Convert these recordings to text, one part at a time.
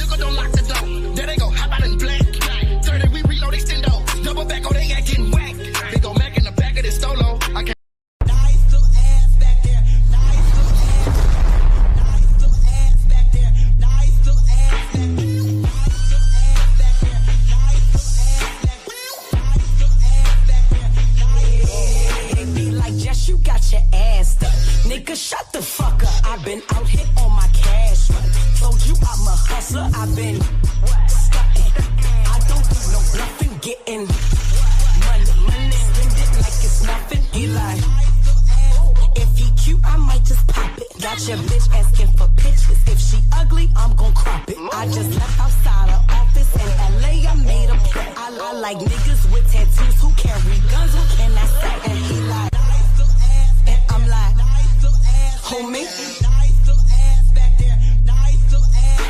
vehicle, don't lock the door. There they go, hop out in black. 30, we reload, extendo. Double back, oh, they ain't getting whacked. They go Mac in the back of this stolo. I can't. Nice little ass back there. Nice little ass back there. Nice little ass back there. You got your ass up. Nigga, shut the fuck up. I've been out here on my cash run. Told you I'm a hustler. I've been stunting. I don't do no bluffing. Getting money. Spend it like it's nothing. He like, if he cute, I might just pop it. Got your bitch asking for pictures. If she ugly, I'm gon' crop it. I just left outside her office in LA. I made a play. I like niggas with tattoos who carry guns. Who can I say? And he like, I'm like, hold me,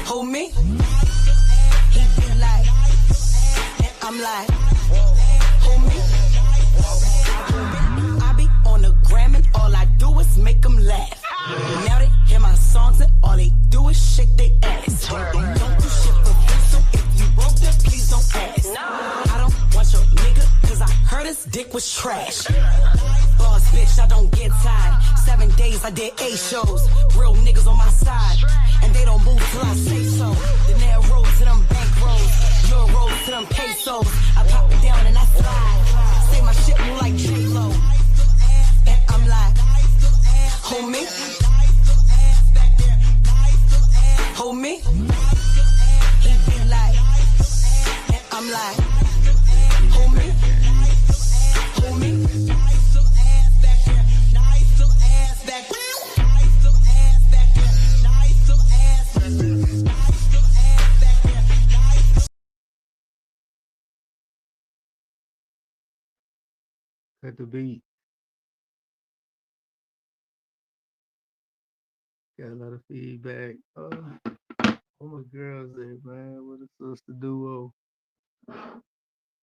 hold me. He be like, and I'm like, hold me. I be on the gram and all I do is make them laugh. Now they hear my songs and all they do is shake their ass. Don't do shit for free, so if you broke then please don't ask. I don't want your nigga, cause I heard his dick was trash. Boss bitch, I don't get tired. 7 days, I did 8 shows. Real niggas on my side, and they don't move till I say so. The nail rolls to them bank rolls, euros to them pesos. I pop it down and I slide. Say my shit move like J-Lo. And I'm like, hold me, hold me. He be like, and I'm like, hold me, hold me. Cut the beat. Got a lot of feedback. All my girls there, man. What a sister duo.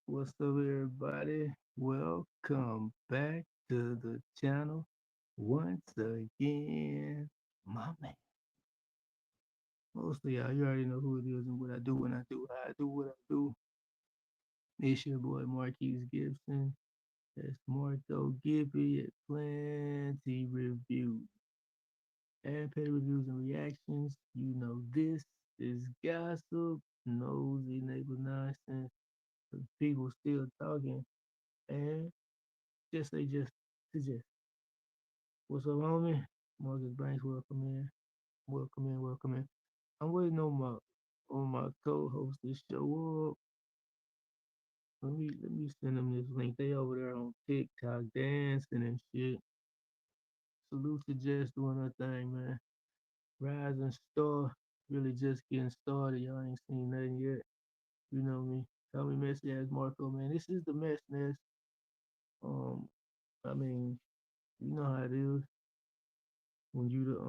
What's up, everybody? Welcome back to the channel once again, my man. Mostly y'all, you already know who it is and what I do when I do how I do what I do. It's your boy Marquise Gibson. That's Marco Gibby at Plenty Reviews. And pay reviews and reactions. You know this is gossip, nosy neighbor nonsense. People still talking. And just suggest. What's up, homie? Marcus Banks, welcome in. Welcome in. I'm waiting on my co-host to show up. Let me send them this link. They over there on TikTok dancing and shit. Salute to Jess doing her thing, man. Rising star, really just getting started. Y'all ain't seen nothing yet. You know me. Call me MessyAsMarqo, man. This is the mess nest. I mean, you know how it is when you the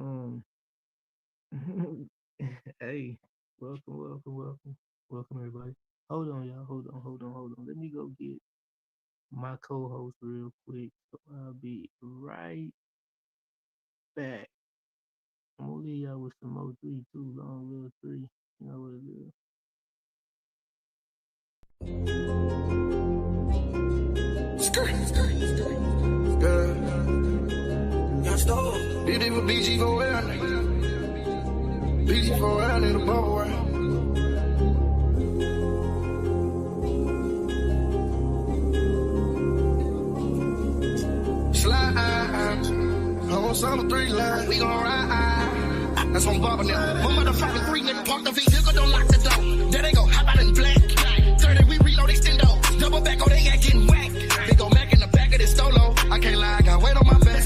hey, welcome everybody. Hold on, y'all. Hold on. Let me go get my co-host real quick. So I'll be right back. I'm gonna leave y'all with some more 3 too long, little 3. You know what it is. Skirt. Y'all stole. Did it with BG for where? BG for where? Little boy. On the 3 line, we gon' ride. That's on Bob now. One motherfucking 3 nigga park the vehicle, don't lock the door. There they go, hop out in black. 30, we reload, extendo. Double back, oh, they ain't getting whacked. They go Mac in the back of this stolo. I can't lie, I got weight on my back.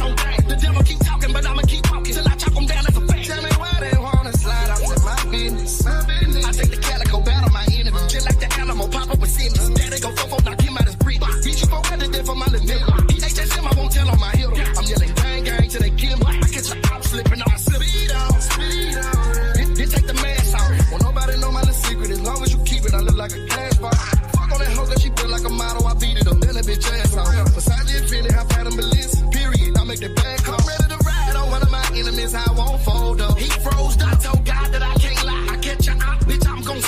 The devil keep talking, but I'ma keep walking till I chop them down as a fact. Tell me why they wanna slide out to my business. I take the calico, battle my enemy. Just like the animal, pop up with sinners. There they go, fofo, knock him out his breathing. Beat you for weather, then for my little nigga. HSM, I won't tell on my hip. I'm yelling gang till they kill me. I catch a cop slipping on speed on. Then take the mask off. Won't nobody know my little secret. As long as you keep it, I look like a cash box. Fuck on that hoe, cause she built like a model. I beat it up, then that bitch ass off. Besides the infinity, I had them Melissa. Period. I make the bag come ready to ride on one of my enemies. I won't fold up. He froze. I told God that I can't lie. I catch your eye, bitch. I'm gon'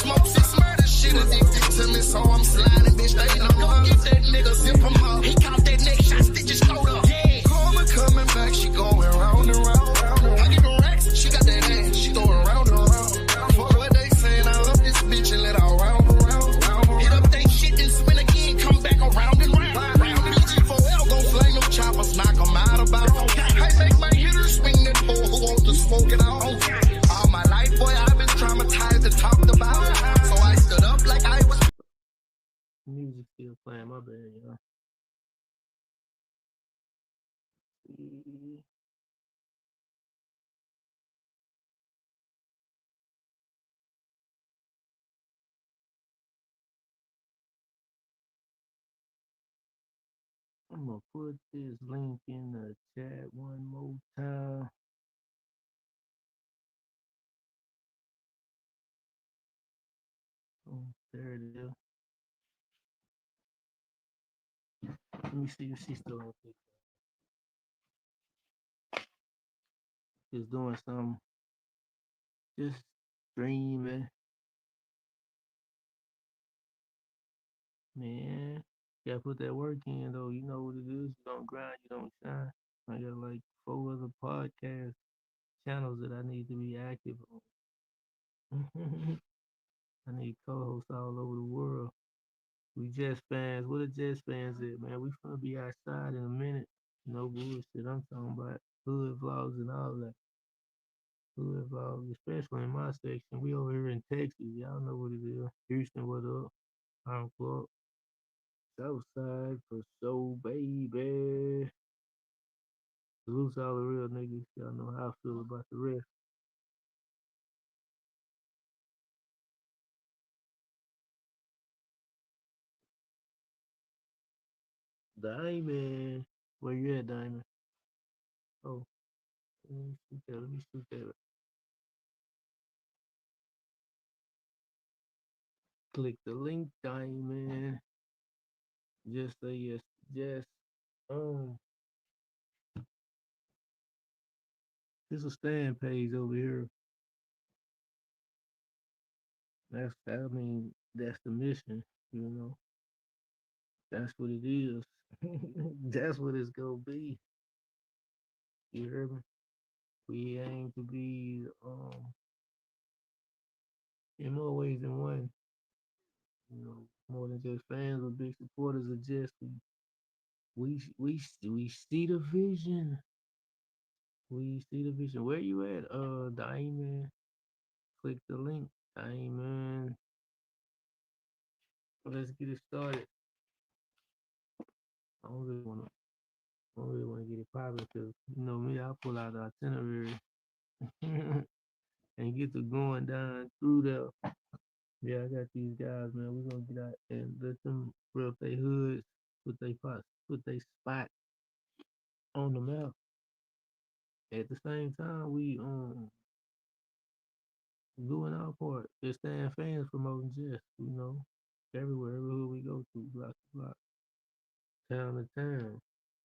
bad, y'all. I'm gonna put this link in the chat one more time. Oh, there it is. Let me see if she's still on TikTok. Just doing something, just streaming. Man, gotta put that work in though. You know what it is. You don't grind, you don't shine. I got like 4 other podcast channels that I need to be active on. I need co-hosts all over the world. We Jets fans. What are Jets fans at, man? We gonna be outside in a minute. No bullshit. I'm talking about hood vlogs and all that. Hood vlogs, especially in my section. We over here in Texas. Y'all know what it is. Houston, what up? I'm Clark. Southside for so baby. Salute all the real niggas. Y'all know how I feel about the rest. Diamond. Where you at, Diamond? Oh, let me shoot that. Let me shoot that. Click the link, Diamond. Just say yes. Just um, there's a stand page over here. That's the mission. You know, that's what it is. That's what it's gonna be. You heard me? We aim to be in more ways than one. You know, more than just fans or big supporters of just we see the vision. We see the vision. Where you at, Diamond? Click the link, Diamond. Let's get it started. I don't really wanna, I don't really wanna get it popping because you know me, I pull out the itinerary and get to going down through there. Yeah, I got these guys, man. We're gonna get out and let them rep their hoods, put they spot on the map. At the same time, we doing our part. Just staying fans promoting just, you know, everywhere we go to, block to block, town to town.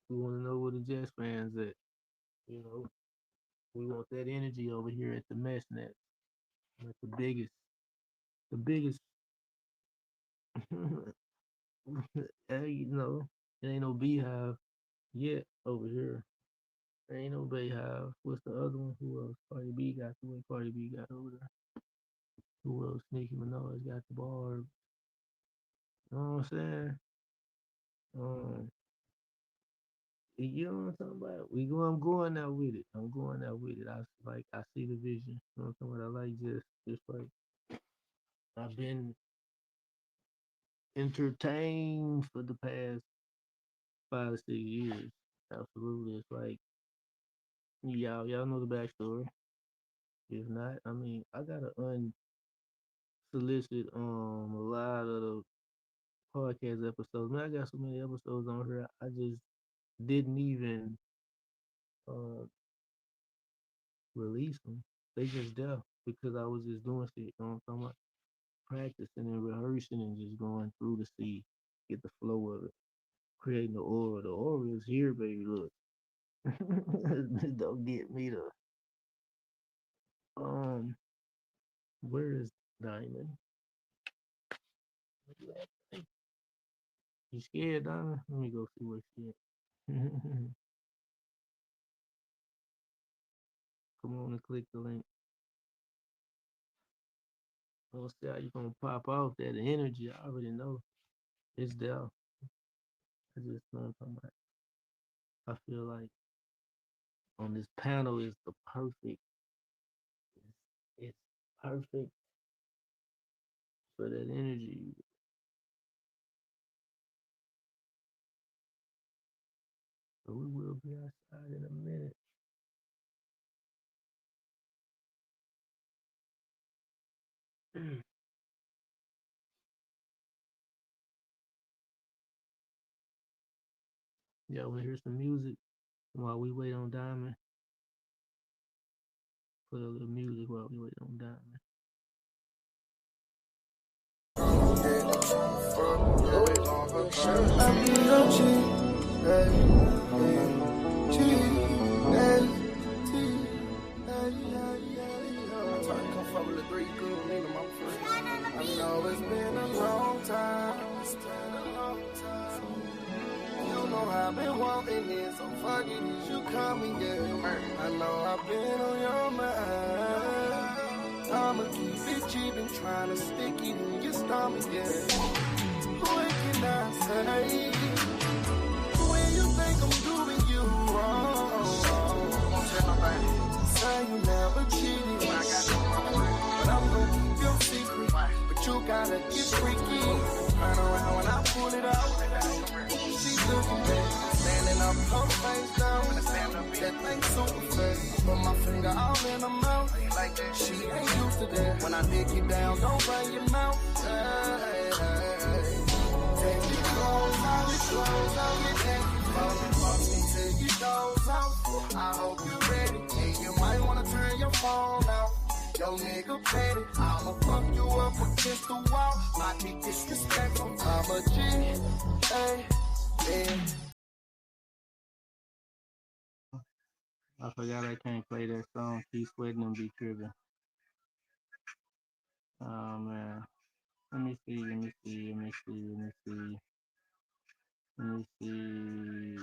We want to know where the Jets fans at. You know, we want that energy over here at the mesh net. Like the biggest, you know, it ain't no beehive yet over here. There ain't no beehive. What's the other one? Who else? Cardi B got the way Cardi B got over there. Who else? Nicki Minaj got the bar. You know what I'm saying? Um, you know what I'm talking about? I'm going out with it. I'm going out with it. I see the vision. You know what I'm talking about? I like just like I've been entertained for the past 5 or 6 years. Absolutely. It's like y'all know the backstory. If not, I mean I gotta unsolicit a lot of the podcast episodes. Man, I got so many episodes on here. I just didn't even uh release them. They just there because I was just doing shit. You know what I'm talking about? Practicing and rehearsing and just going through the sea, get the flow of it, creating the aura. The aura is here, baby. Look, don't get me to um. Where is Diamond? You scared, Diamond? Let me go see where she at. Come on and click the link. I'll see how you gonna pop off that energy. I already know it's there. I just know I'm talking about. I feel like on this panel is the perfect. It's perfect for that energy. So we will be outside in a minute. Y'all wanna hear some music while we wait on Diamond? Put a little music while we wait on Diamond. I be your G, hey, G, hey, T, hey, I'm trying to come from the three good nigga, my friend. I know it's been a long time. It's been a long time. You know I've been wanting it, so fuck it, is you coming, yeah. I know I've been on your mind. I'ma keep it cheap and trying to stick it in your stomach, yeah. What can I say? When you think I'm doing you wrong, won't tell nobody. Say you never cheated, but I'm gonna keep your secret. But you gotta get freaky. Turn around when I pull it out. She's looking back, standing up, her face down. That thing super fast. Put my finger all in her mouth. She ain't used to that. When I dig you down, don't bring your mouth. Take your clothes out, your neck. Fuck me till you goes out. I hope you're ready. And you might wanna turn your phone out. Yo, nigga petty. I'ma fuck you up against the wall. Might be disrespectful. I'm a G. Hey, yeah. I forgot I can't play that song. Keep sweating and be tripping. Oh man. Let me see. Let me see. Let me see. Let me see. Let me see.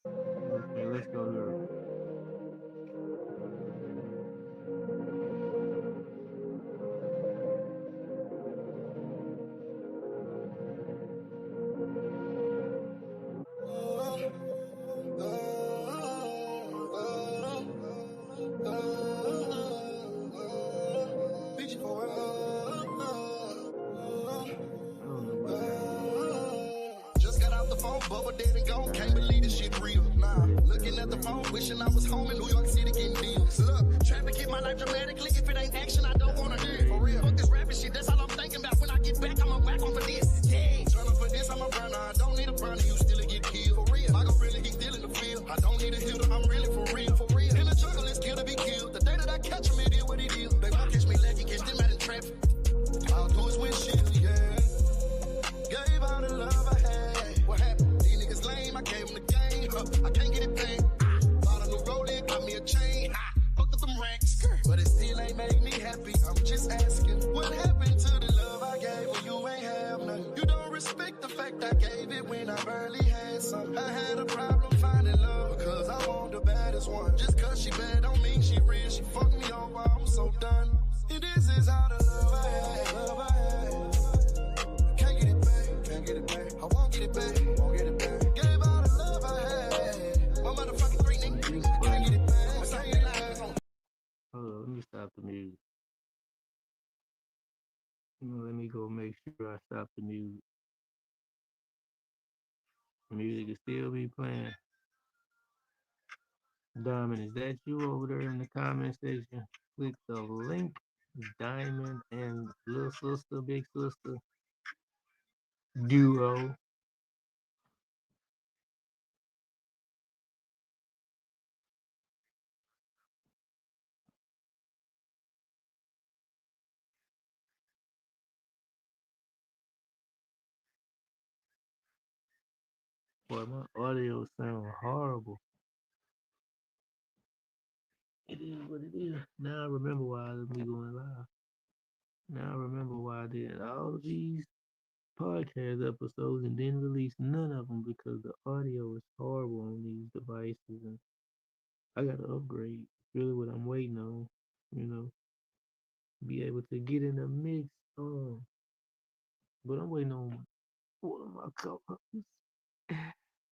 Okay, let's go here. I don't know what happened. Just got out the phone, bubble dead and gone. Can't believe this shit real. Nah, looking at the phone, wishing I was home in New York City getting deals. Look, traffic hit my life dramatically. If it ain't action, I don't wanna hear it. For real, fuck this rapping shit. That's all I'm thinking about. When I get back, I'ma whack on for this. Yeah, turn up for this, I'm a burner. I don't need a burner. You still get killed. For real, I go really, he still in the field. I don't need a hitter. I'm really for real. For real, in the jungle, it's kill to be killed. The day that I catch him, it is what it is. They won't catch me lacking, catch them out in traffic. I'll do is windshield, yeah. Gave all the love I had. What happened? These niggas lame. I gave them the game. I can't get it back. Bought a new Rolex, got me a chain. Fucked up them racks, but it still ain't make me happy. I'm just asking, what happened to the love I gave when you ain't have none? You don't respect the fact I gave it when I barely had some. I had a problem finding love because I want the baddest one. Just cause she bad don't mean she real. She fucked me over. I'm so done. And this is all the love I had. Love I had. Can't get it back, can't get it back. I won't get it back, won't get it back. Gave all the love I had. My motherfucking three niggas, can't get it back. Say it loud. Hold on, let me stop the music. Let me go make sure I stop the music. The music will still be playing. Diamond, is that you over there in the comment section? Click the link. Diamond and little sister, big sister duo. Boy, my audio sound horrible. It is what it is. Now I remember why we going live. Now I remember why I did all these podcast episodes and didn't release none of them because the audio is horrible on these devices, and I gotta upgrade. Really, what I'm waiting on, you know, be able to get in the mix. But I'm waiting on one of my co-hosts.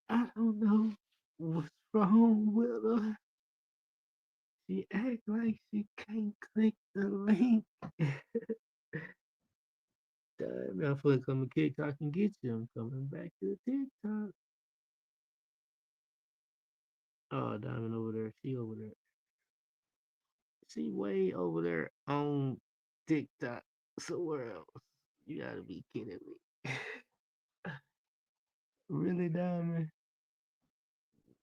I don't know what's wrong with her. She act like she can't click the link. Damn, I'm finna come to TikTok and get you. I'm coming back to the TikTok. Oh, Diamond over there. She over there. She way over there on TikTok somewhere else. You gotta be kidding me. Really, Diamond?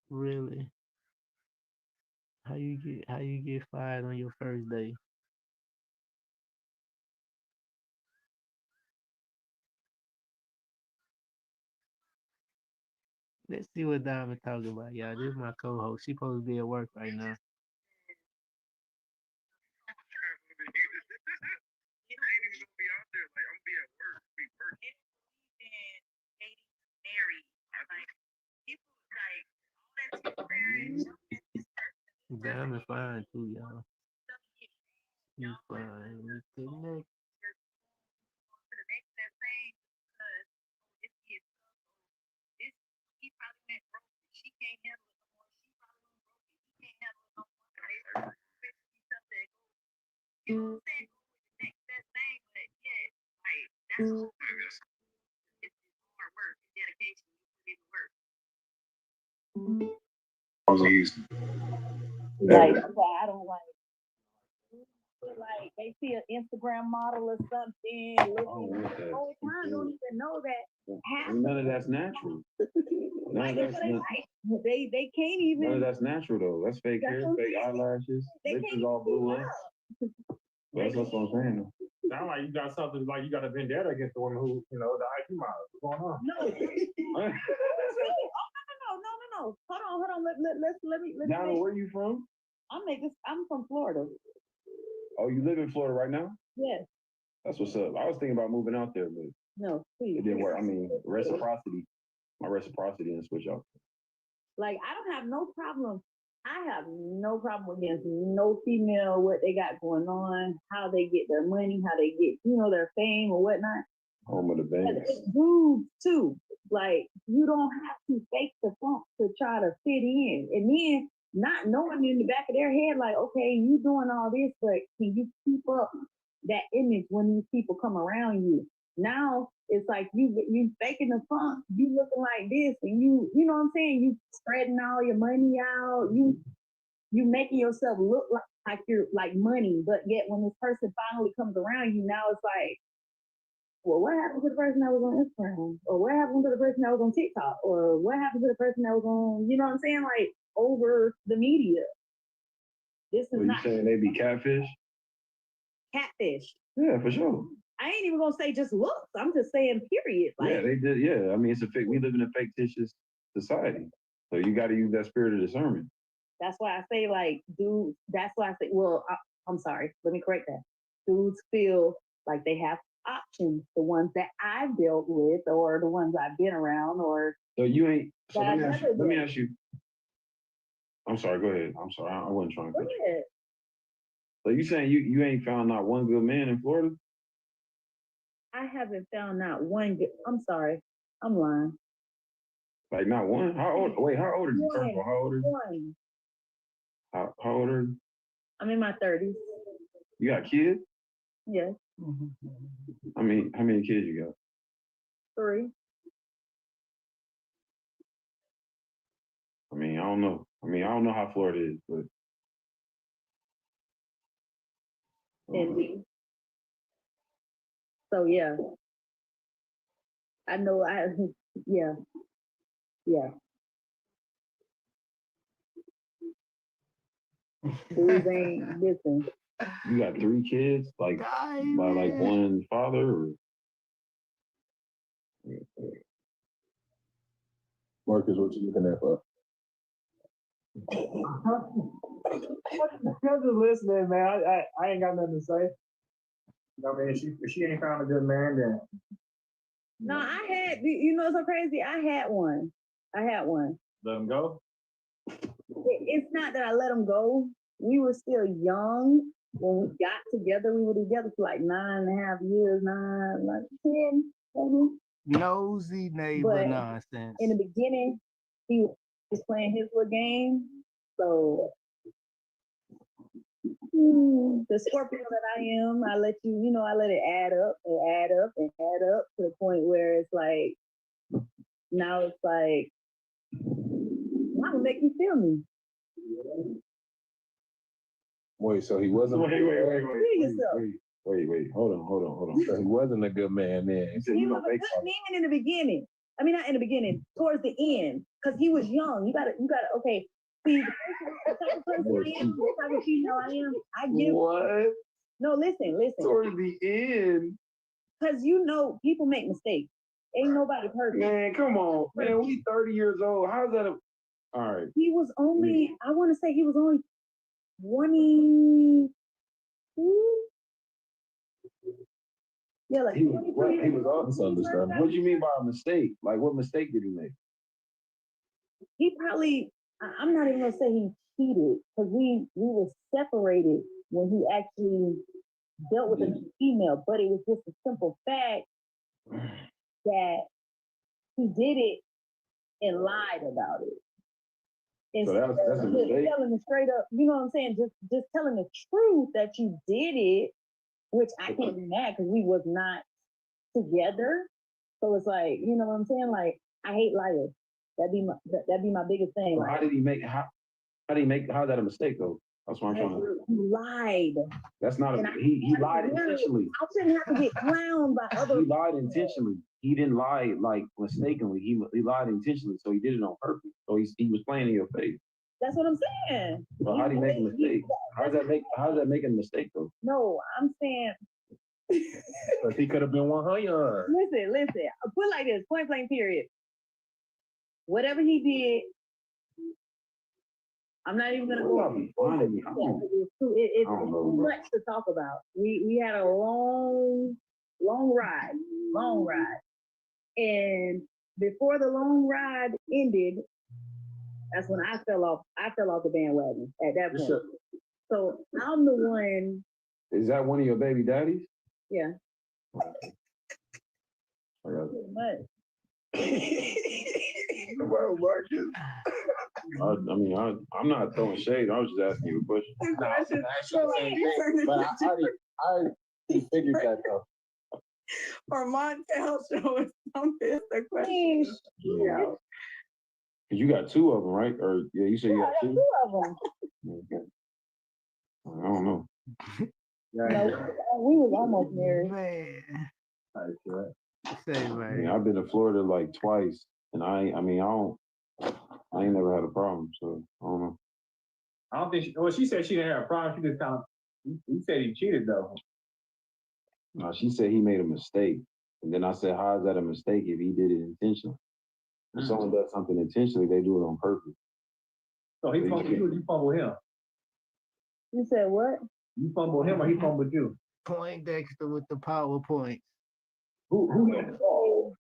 Really? How you get fired on your first day? Let's see what Diamond talking about, y'all. This is my co-host. She supposed to be at work right now. Diamond fine too, y'all. You fine. We connect. Like, okay, I don't like they see an Instagram model or something. Whole time don't even know that half. None of that's natural. None of that's They can't even. None of that's natural though. That's fake hair, fake eyelashes. Lips is all blue up. That's what I'm saying. Sound like you got something like you got a vendetta against the one who, the IQ model. What's going on? No. No. Hold on. Let me. Diamond, where you from? I'm from Florida. Oh, you live in Florida right now? Yes. That's what's up. I was thinking about moving out there, but No, please. it didn't work. I mean, reciprocity. My reciprocity didn't switch out. Like, I don't have no problem. I have no problem against no female, what they got going on, how they get their money, how they get, their fame or whatnot. Home of the banks. It's dudes too. Like, you don't have to fake the funk to try to fit in. And then not knowing in the back of their head, like, okay, you doing all this, but can you keep up that image when these people come around you? Now it's like you faking the funk, you looking like this, and you know what I'm saying? You spreading all your money out, you making yourself look like you're like money, but yet when this person finally comes around you, now it's like, well, what happened to the person that was on Instagram? Or what happened to the person that was on TikTok? Or what happened to the person that was on, you know what I'm saying? Like, over the media. This is not. You saying they be catfish? Catfish. Yeah, for sure. I ain't even gonna say just looks. I'm just saying period. Like, yeah, they did. Yeah, I mean, it's a fake. We live in a fictitious society, so you got to use that spirit of discernment. That's why I say, like, dudes. That's why I say. Well, I'm sorry. Let me correct that. Dudes feel like they have options. The ones that I've dealt with, or the ones I've been around, or. So you ain't. So let me ask you. I'm sorry. Go ahead. I'm sorry. I wasn't trying to. Go ahead. So you saying you ain't found not one good man in Florida? I haven't found not one good. I'm sorry. I'm lying. Like not one? How old? Wait, how old are you? First of all, how old are you? One. How old are you? I'm in my 30s. You got kids? Yes. How many kids you got? 3. I mean, I don't know. I don't know how Florida is, but. Indeed. So yeah. I know yeah. Dudes ain't listen. You got 3 kids, like by like one father, or Marcus, what you looking at for? I'm just listening, man. I ain't got nothing to say. I mean, if she ain't found a good man, then. No, I had, it's so crazy. I had one. Let him go? It's not that I let him go. We were still young when we got together. We were together for like 9.5 years, 10, maybe. Nosy neighbor But nonsense. in the beginning, he was playing his little game. So, The Scorpio that I am, I let I let it add up and add up and add up to the point where it's like, now it's like, I'm gonna make you feel me. Wait, so he wasn't. Feel yourself. Wait, hold on. So he wasn't a good man then. He was a good man in the beginning. I mean, not in the beginning, towards the end, because he was young. You gotta, okay. See, the type of person I am, the type of female I am, I give. What? No, listen. Towards the end. Because people make mistakes. Ain't nobody perfect. Man, come on. Man, we 30 years old. How's that all right. He was only, I want to say he was only 22. Yeah, like he was also understanding. What do you mean by a mistake? Like, what mistake did he make? He probably, I'm not even gonna say he cheated, because we were separated when he actually dealt with a female, but it was just a simple fact that he did it and lied about it. And so that's a mistake. Telling the straight up, you know what I'm saying? Just telling the truth that you did it, which I can't be mad because we was not together. So it's like, you know what I'm saying? Like, I hate liars. That'd be my biggest thing. Well, like, how's that a mistake though? That's what I'm trying to. He lied. That's not he lied intentionally. I shouldn't have to get clowned by other. He lied intentionally. He didn't lie like mistakenly. He lied intentionally, so he did it on purpose. So he was playing in your face. That's what I'm saying. Well, how do you make a mistake? How's that making a mistake though? No, I'm saying. Because he could have been 100. Listen. I'll put it like this, point blank period. Whatever he did, I'm not even gonna go. It's too much to talk about. We had a long ride, and before the long ride ended, that's when I fell off the bandwagon at that point. So I'm the one. Is that one of your baby daddies? Yeah. Pretty much. Well, Marcus. I'm not throwing shade. I was just asking you a question. But I figured that though. Or Montel showing something is the question. Yeah. You got two of them, right? Or yeah, you said you got two? Two of them. Okay. I don't know. No, we was almost married. Man. Say, man. I've been to Florida like twice, and I ain't never had a problem, so I don't know. I don't think she said she didn't have a problem. She just kind of, you said he cheated though. No, she said he made a mistake. And then I said, how is that a mistake if he did it intentionally? If someone does something intentionally, they do it on purpose. So he fumbled you or you fumbled him? You said what? You fumbled him or he fumbled you? Point Dexter with the PowerPoint. Who made the call?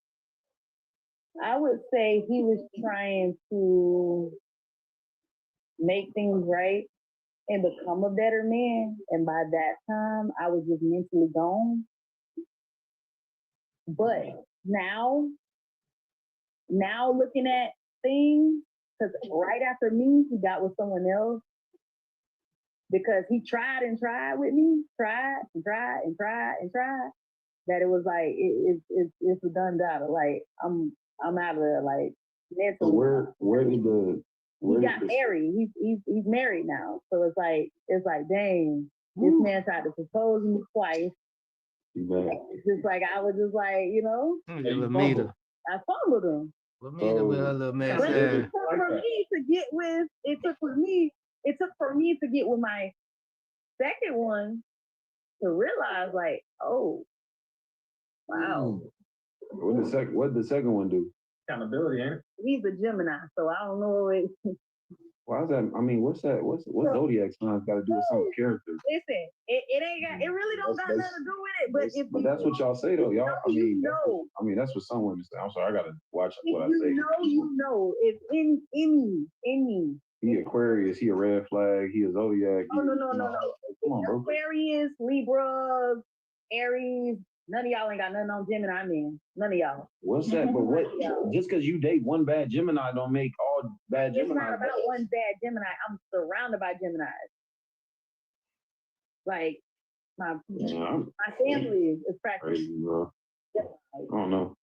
I would say he was trying to make things right and become a better man. And by that time, I was just mentally gone. But now looking at things, because right after me, he got with someone else. Because he tried and tried with me, tried, that it was like it's a done data. Like I'm out of there. Like mentally. So where did he got married? He's married now. So it's like dang, this man tried to propose me twice. It's just like I was just like, you know. I fumbled him. Lamita with her little mess. But it took for me to get with. It took for me to get with my second one to realize, like, oh, wow. What did the second one do? Accountability, ain't it? He's a Gemini, so I don't know. Why is that? I mean, what's zodiac signs got to do with some character? Listen, it ain't got. It really don't got nothing to do with it. But that's what y'all say though, y'all. That's what some women say. I'm sorry, I gotta watch what I say. You know, if any. He Aquarius, he a red flag, he a zodiac. Oh, no. Come on, bro. Aquarius, Libra, Aries, none of y'all ain't got nothing on Gemini, man. None of y'all. What's that? But what? Just because you date one bad Gemini don't make all bad Gemini. It's not about one bad Gemini. I'm surrounded by Geminis. Like my Yeah, family is practicing. crazy, bro. I don't know.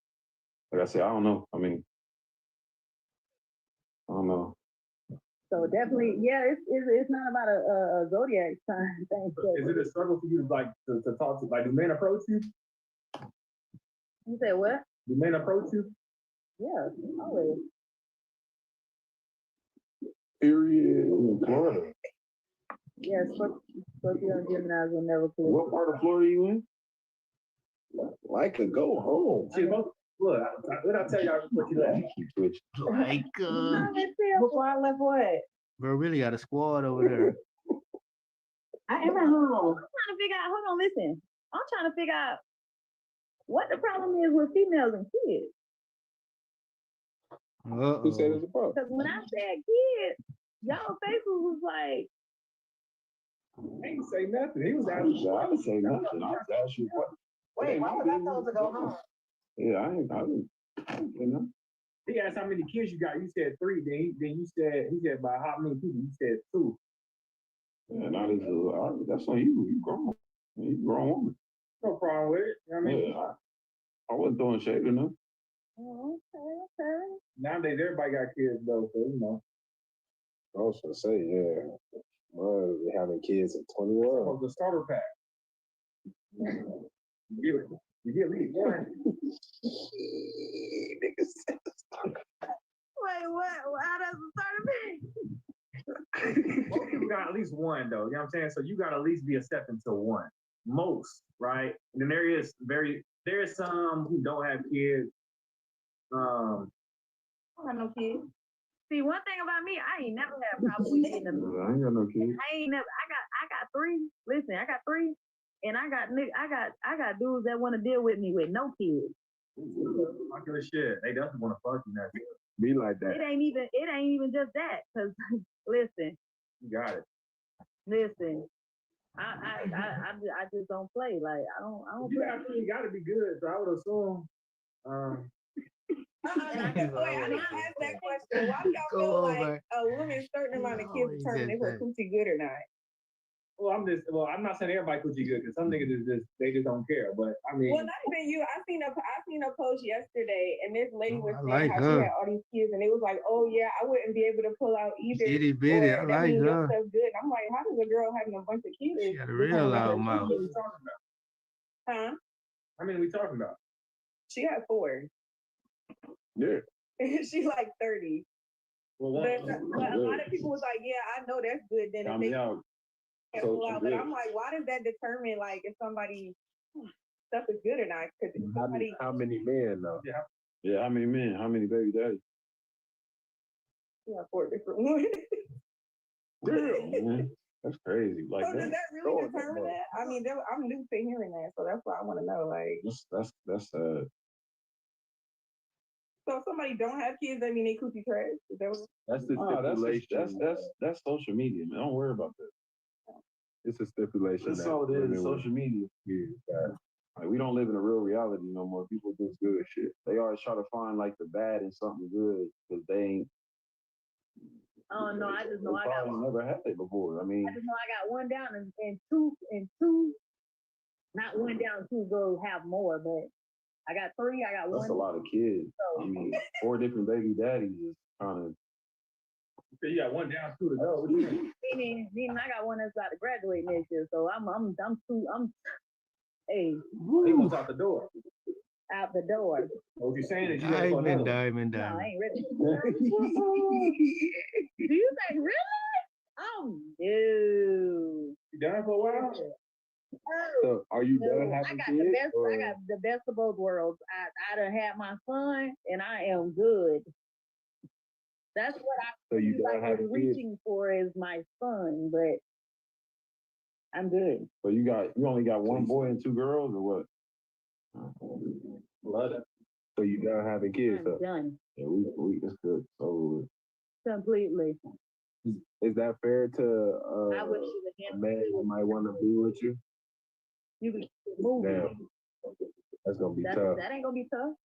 Like I said, I don't know. I mean, I don't know. So definitely, yeah, it's not about a zodiac sign thing. Is it a struggle for you to talk to? Like, do men approach you? You said what? Do men approach you? Yeah, always. Period. In Florida. Yeah, Scorpio and Gemini will never click. What part of Florida you in? Like to go home. See, look, what I tell y'all what you like. Like, Before I left what? bro, really got a squad over there. I am at home. I'm trying to figure out, hold on, listen. I'm trying to figure out what the problem is with females and kids. Who said it's a problem? Because when I said kids, y'all faces was like, I ain't say nothing. He was I asking. didn't say nothing. I was asking you what. Wait, why was I told to go home? Yeah, I didn't say nothing. He asked how many kids you got. You said 3. Then he said by how many people? You said 2. Yeah, now this is, that's on you. You grown. You grown woman. No problem with it. You know what I mean? Yeah, I wasn't throwing shade or nothing. oh, okay. Nowadays, everybody got kids, though, so, you know. I was gonna say, yeah. Well, we having kids at 21. Oh, the starter pack. You get at least one. Wait, what? How does it start? Most people got at least one, though. You know what I'm saying? So you got to at least be accepting to one. Most, right? And then there is some who don't have kids. I don't have no kids. See, one thing about me, I ain't never had problems with getting them. I ain't got no kids. I got 3. Listen, I got 3, and I got dudes that want to deal with me with no kids. Fuck your shit. They definitely want to fuck you now. Be like that. It ain't even just that. Cause listen, You got it. listen, I just don't play. Like I don't. You got to be good. So I would assume. I asked that question. Why do y'all feel like a woman's certain amount of kids determine if her coochie good or not? Well, I'm not saying everybody coochie good because some niggas they just don't care. But I mean, Well, not even you. I seen a post yesterday, and this lady was I saying like how her. she had all these kids, and it was like, oh yeah, I wouldn't be able to pull out either. Itty bitty, I or that like means your her. stuff good. And I'm like, how does a girl having a bunch of kids? She got a real loud mouth. what are we talking about? Huh? How many are we talking about? She had 4. Yeah. She's like 30. Well, But a lot of people was like, yeah, I know that's good. Then Count if me they out. can't So pull out, but I'm like, why does that determine like if somebody stuff is good or not? Because somebody How many men though? Yeah, how many men? How many baby daddies? you have 4 different ones. Damn, man. That's crazy. Like So does that really determine that? I mean, I'm new to hearing that, so that's why I want to know. Like, that's so if somebody don't have kids, that mean they coochie trash? Is that what? That's the stipulation. that's social media, man. Don't worry about that. It's a stipulation. That's all it is. Social media. Like, we don't live in a real reality no more. People do good shit. They always try to find like the bad in something good because they ain't. Oh no, I just know I got one. Never had it before. I mean, I just know I got 1 down and two. Not 1 down, 2 go have more, but I got 3. I got 1. that's a lot of kids. So, I mean, 4 different baby daddies is kind of. you got 1 down, 2 to go. What do you mean? meaning I got 1 that's about to graduate next year, so I'm hey, He was out the door. out the door. What you saying is you ready for another one. No, I ain't ready. Do you think really? Oh no. You done for a while? So are you done I having got kids? I got the best of both worlds. I done had my son and I am good. That's what I So you feel done like having I'm kids? reaching for is my son, but I'm good. So you only got 1 boy and 2 girls, or what? Love it. So you done having kids? I'm Though? done. Yeah, we that's good. So Completely. Is that fair to I wish you would a man who might want to be with you? You could move. Damn, that's gonna be tough. That ain't gonna be tough.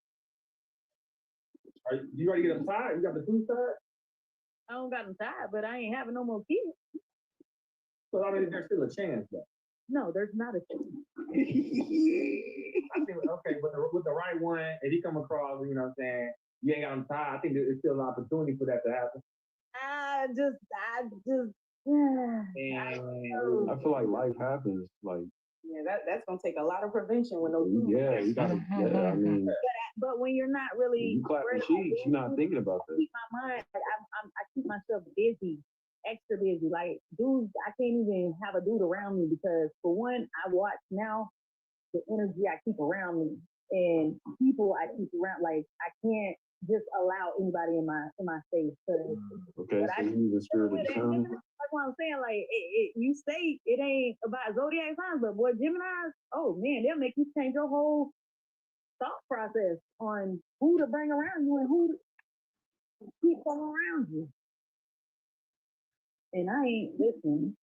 You already get them tied? You got the 2 tied? I don't got them tied, but I ain't having no more kids. So I mean, there's still a chance though. No, there's not a choice. I think okay, but with the right one, if he come across, you know what I'm saying, you ain't got him tied. I think there's still an opportunity for that to happen. I just. And I feel like life happens. Like Yeah, that's gonna take a lot of prevention with those. yeah, you gotta. Yeah, I mean, but when you're not really, you clap your cheeks, you're not thinking about that. Keep my mind. Like, I keep myself busy, extra busy. Like dudes, I can't even have a dude around me because for one, I watch now the energy I keep around me and people I keep around. Like I can't just allow anybody in my space. Okay, so you need the spirit of discernment. That's what I'm saying. Like you say it ain't about zodiac signs, but boy, Gemini's, oh man, they'll make you change your whole thought process on who to bring around you and who to keep them around you. And I ain't listening.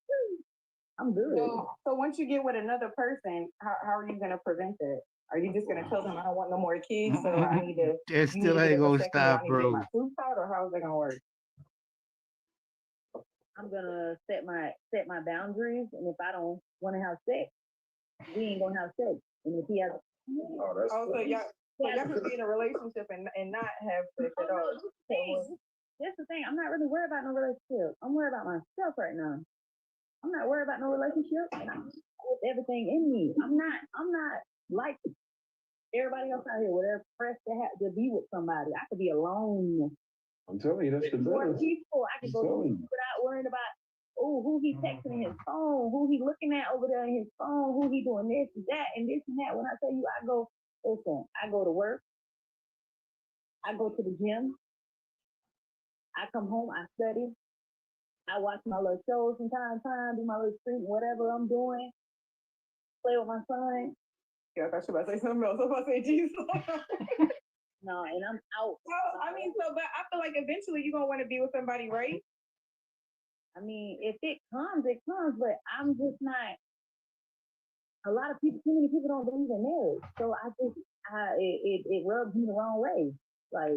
I'm good. So once you get with another person, how are you gonna prevent that? Are you just gonna tell them I don't want no more kids, so I need to? That still ain't gonna stop, bro. My tooth out, or how's that gonna work? I'm gonna set my boundaries, and if I don't want to have sex, we ain't gonna have sex. And if he has, so y'all could be in a relationship and not have sex at all. That's the thing. I'm not really worried about no relationship. I'm worried about myself right now. I'm not worried about no relationship, and I'm with everything in me. I'm not like everybody else out here, whatever pressed to be with somebody. I could be alone. I'm telling you, that's the More best. peaceful. I could go without worrying about who he texting in his phone, who he looking at over there in his phone, who he doing this and that and this and that. When I tell you, I go to work, I go to the gym, I come home, I study, I watch my little shows from time to time, do my little street, whatever I'm doing, play with my son. Yeah, I thought you were about to say something else. I was about to say Jesus. No, and I'm out. Well, I mean, but I feel like eventually you're gonna want to be with somebody, right? I mean, if it comes, but I'm just not. A lot of people, too many people don't believe in marriage, so it rubs me the wrong way. Like,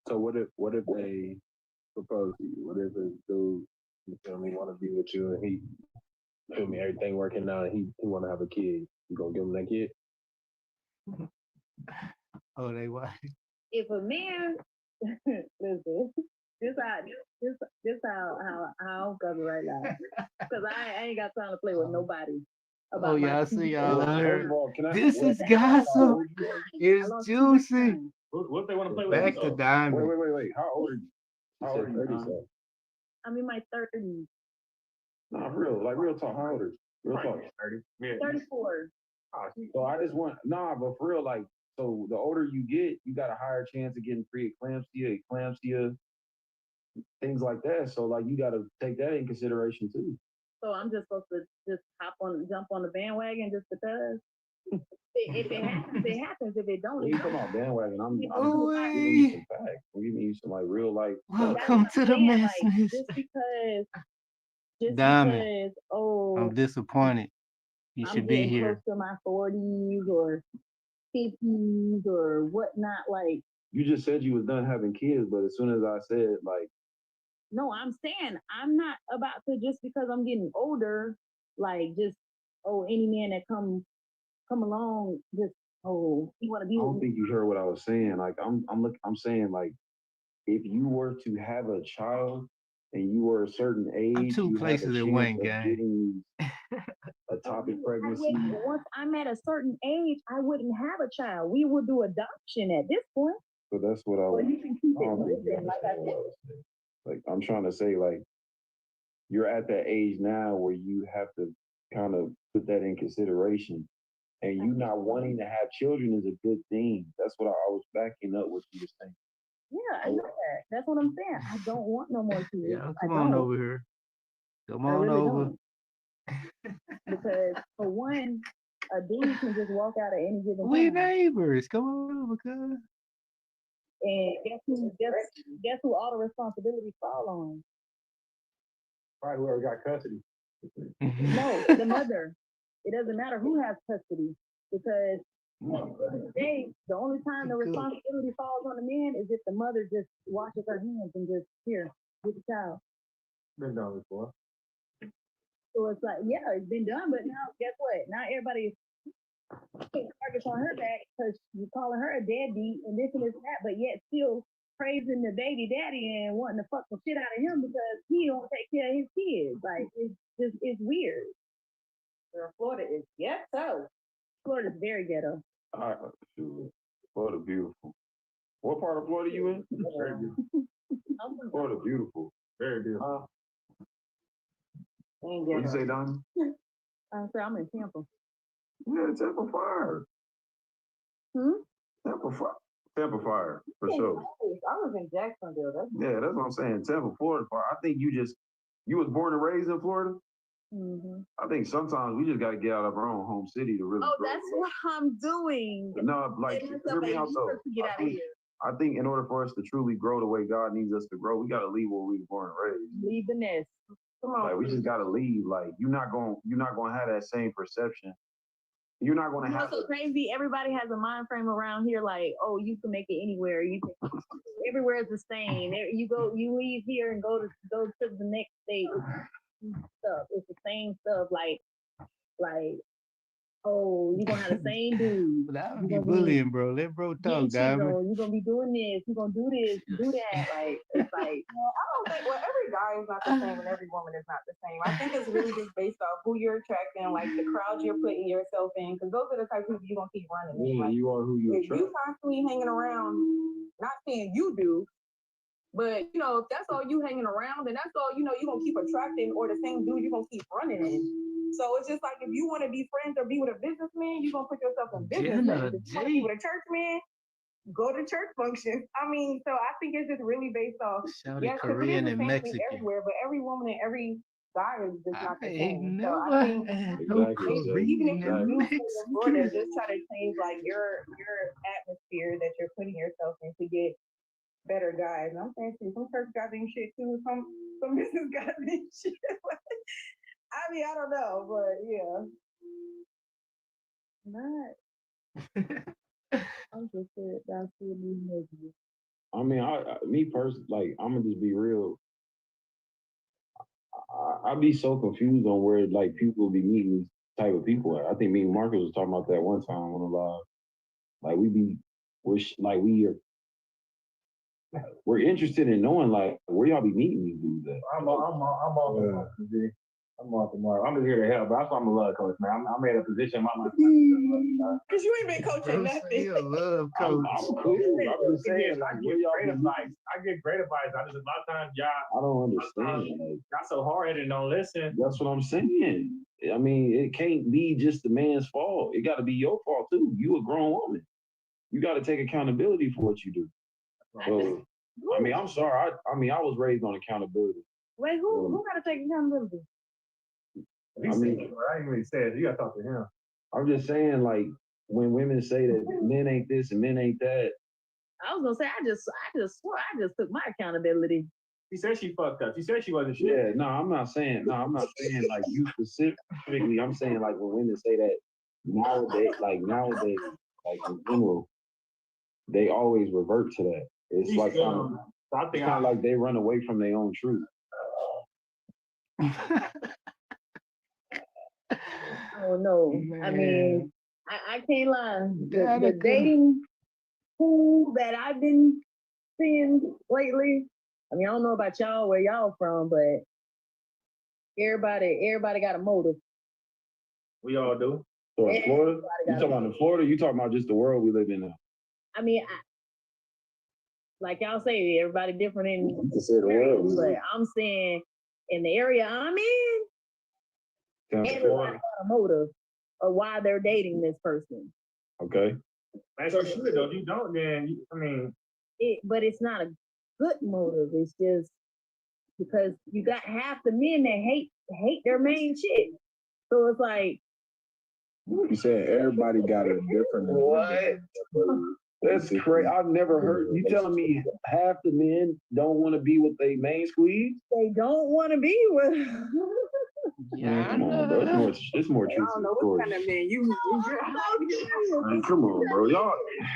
so what if they propose to you? What if a dude, you feel me, want to be with you and he, feel me, everything working out and he want to have a kid? You gonna give him that kid? Oh, they why? If a man, listen, this how I'm coming right now, because I ain't got time to play with nobody. Oh, y'all see y'all out here. This is gossip. It's juicy. What they want to play with? Back to diamond. Wait. How old are you? How old are you? I'm in my 30s. Nah, real talk. How old are you? Real talk. 30. Yeah. 34. So I just want, but for real, like, so the older you get, you got a higher chance of getting preeclampsia, things like that. So like, you got to take that in consideration too. So I'm just supposed to just jump on the bandwagon just because. If it happens, it happens. If it don't, when you come on bandwagon, I'm giving you some facts. I'm giving you some like real life. Welcome to the messiness. Like, just because, I'm disappointed. You should be here. Close to my 40s or 50s or whatnot. Like, you just said you was done having kids, but as soon as I said like, no, I'm saying I'm not about to, just because I'm getting older, like just any man that come along, just you want to be. I don't think you heard what I was saying. Like I'm saying, like, if you were to have a child and you were a certain age, I'm two places in one game. Ectopic pregnancy. Once I'm at a certain age, I wouldn't have a child. We would do adoption at this point. So that's what I was. You can keep it moving, like I said. Like, I'm trying to say, like, you're at that age now where you have to kind of put that in consideration. And you not wanting to have children is a good thing. That's what I was backing up what you were saying. Yeah, I know that. That's what I'm saying. I don't want no more kids. Yeah, come on over here. Come on over. Because for one, a dude can just walk out at any given time. We neighbors. Come on over, cuz. And guess who all the responsibilities fall on? Probably whoever got custody. No, the mother. It doesn't matter who has custody, because the only time the responsibility falls on the man is if the mother just washes her hands and just, here, get the child. Been done before. So it's like, yeah, it's been done, but now guess what? Now everybody's putting targets on her back because you calling her a deadbeat and this and this and that, but yet still praising the baby daddy and wanting to fuck the shit out of him because he don't take care of his kids. Like it's weird. Florida is ghetto. Florida's very ghetto. Sure. Florida beautiful. What part of Florida you in? Very beautiful. Florida beautiful. Very beautiful. What you say, Donnie? I'm in Tampa. Yeah, Tampa Fire. Tampa Fire, for sure. I was in Jacksonville. That's what I'm saying. Tampa, Florida Fire. I think you was born and raised in Florida? Mm-hmm. I think sometimes we just got to get out of our own home city to really grow. That's what I'm doing. No, like, hear me out though. Get out of here. I think in order for us to truly grow the way God needs us to grow, we got to leave where we were born and raised. Leave the nest. Come on. Like, we just got to leave. Like, you're not going to have that same perception. You're not going to have. What's so crazy? Everybody has a mind frame around here, like, oh, you can make it anywhere. Everywhere is the same. You leave here and go to the next state. Stuff. It's the same stuff. Like, oh, you're gonna have the same dude. But I don't be bullying, bro. Let bro talk, guys. You're gonna be doing this. You're gonna do this, do that. Like, it's like. I don't think. Well, every guy is not the same, and every woman is not the same. I think it's really just based off who you're attracting, like the crowd you're putting yourself in, because those are the type of people you're gonna keep running. Yeah, like, you are who you attract. If you constantly hanging around, not saying you do. But, if that's all you hanging around, then that's all, you're going to keep attracting, or the same dude you're going to keep running in. So it's just like, if you want to be friends or be with a businessman, you're going to put yourself in business. If you want to be with a church man, go to church functions. I mean, so I think it's just really based off. Yes, Korean and Mexican. Everywhere, but every woman and every guy is just not the same. So I think even if you do Florida, just try to change like your atmosphere that you're putting yourself in to get better guys. And I'm saying some church guys ain't shit too. Some business guys ain't shit. I mean, I don't know, but not. I'm just saying that's still me making. I mean, me personally, like, I'm gonna just be real. I'd be so confused on where like people be meeting these type of people at. I think me and Marcus was talking about that one time on the live. Like we're interested in knowing like where y'all be meeting these dudes at. I'm off the mark. I'm just here to help, but that's why I'm a love coach, man. I'm in a position. Because you ain't been coaching nothing. You're a love coach. I'm cool. I'm just saying, I get great advice. I just a lot of times y'all. I don't understand. Y'all so hard-headed and don't listen. That's what I'm saying. I mean, it can't be just the man's fault. It got to be your fault too. You a grown woman. You got to take accountability for what you do. So, I mean, I'm sorry. I was raised on accountability. Wait, who got to take accountability? I ain't really said. You got to talk to him. I'm just saying, like, when women say that men ain't this and men ain't that. I was gonna say, I just swore I just took my accountability. She said she fucked up. She said she wasn't shit. Yeah, I'm not saying like you specifically. I'm saying like when women say that nowadays, like in general, they always revert to that. It's like kind of like they run away from their own truth. Oh no! Man. I mean, I can't lie. The dating pool that I've been seeing lately. I mean, I don't know about y'all where y'all from, but everybody got a motive. We all do. So in Florida, you talking about in Florida? You talking about just the world we live in now? I mean, like y'all say, everybody different in the world, but I'm saying in the area I'm in, everybody got a motive of why they're dating this person. Okay. That's so sure though. If you don't, then but it's not a good motive. It's just because you got half the men that hate their main chick. So it's like you said everybody got a different. What? That's crazy. I've never heard you telling me half the men don't want to be with their main squeeze. They don't want to be with. Yeah, come on, bro. It's more truth. I don't know what kind of man you. Come on, bro. Y'all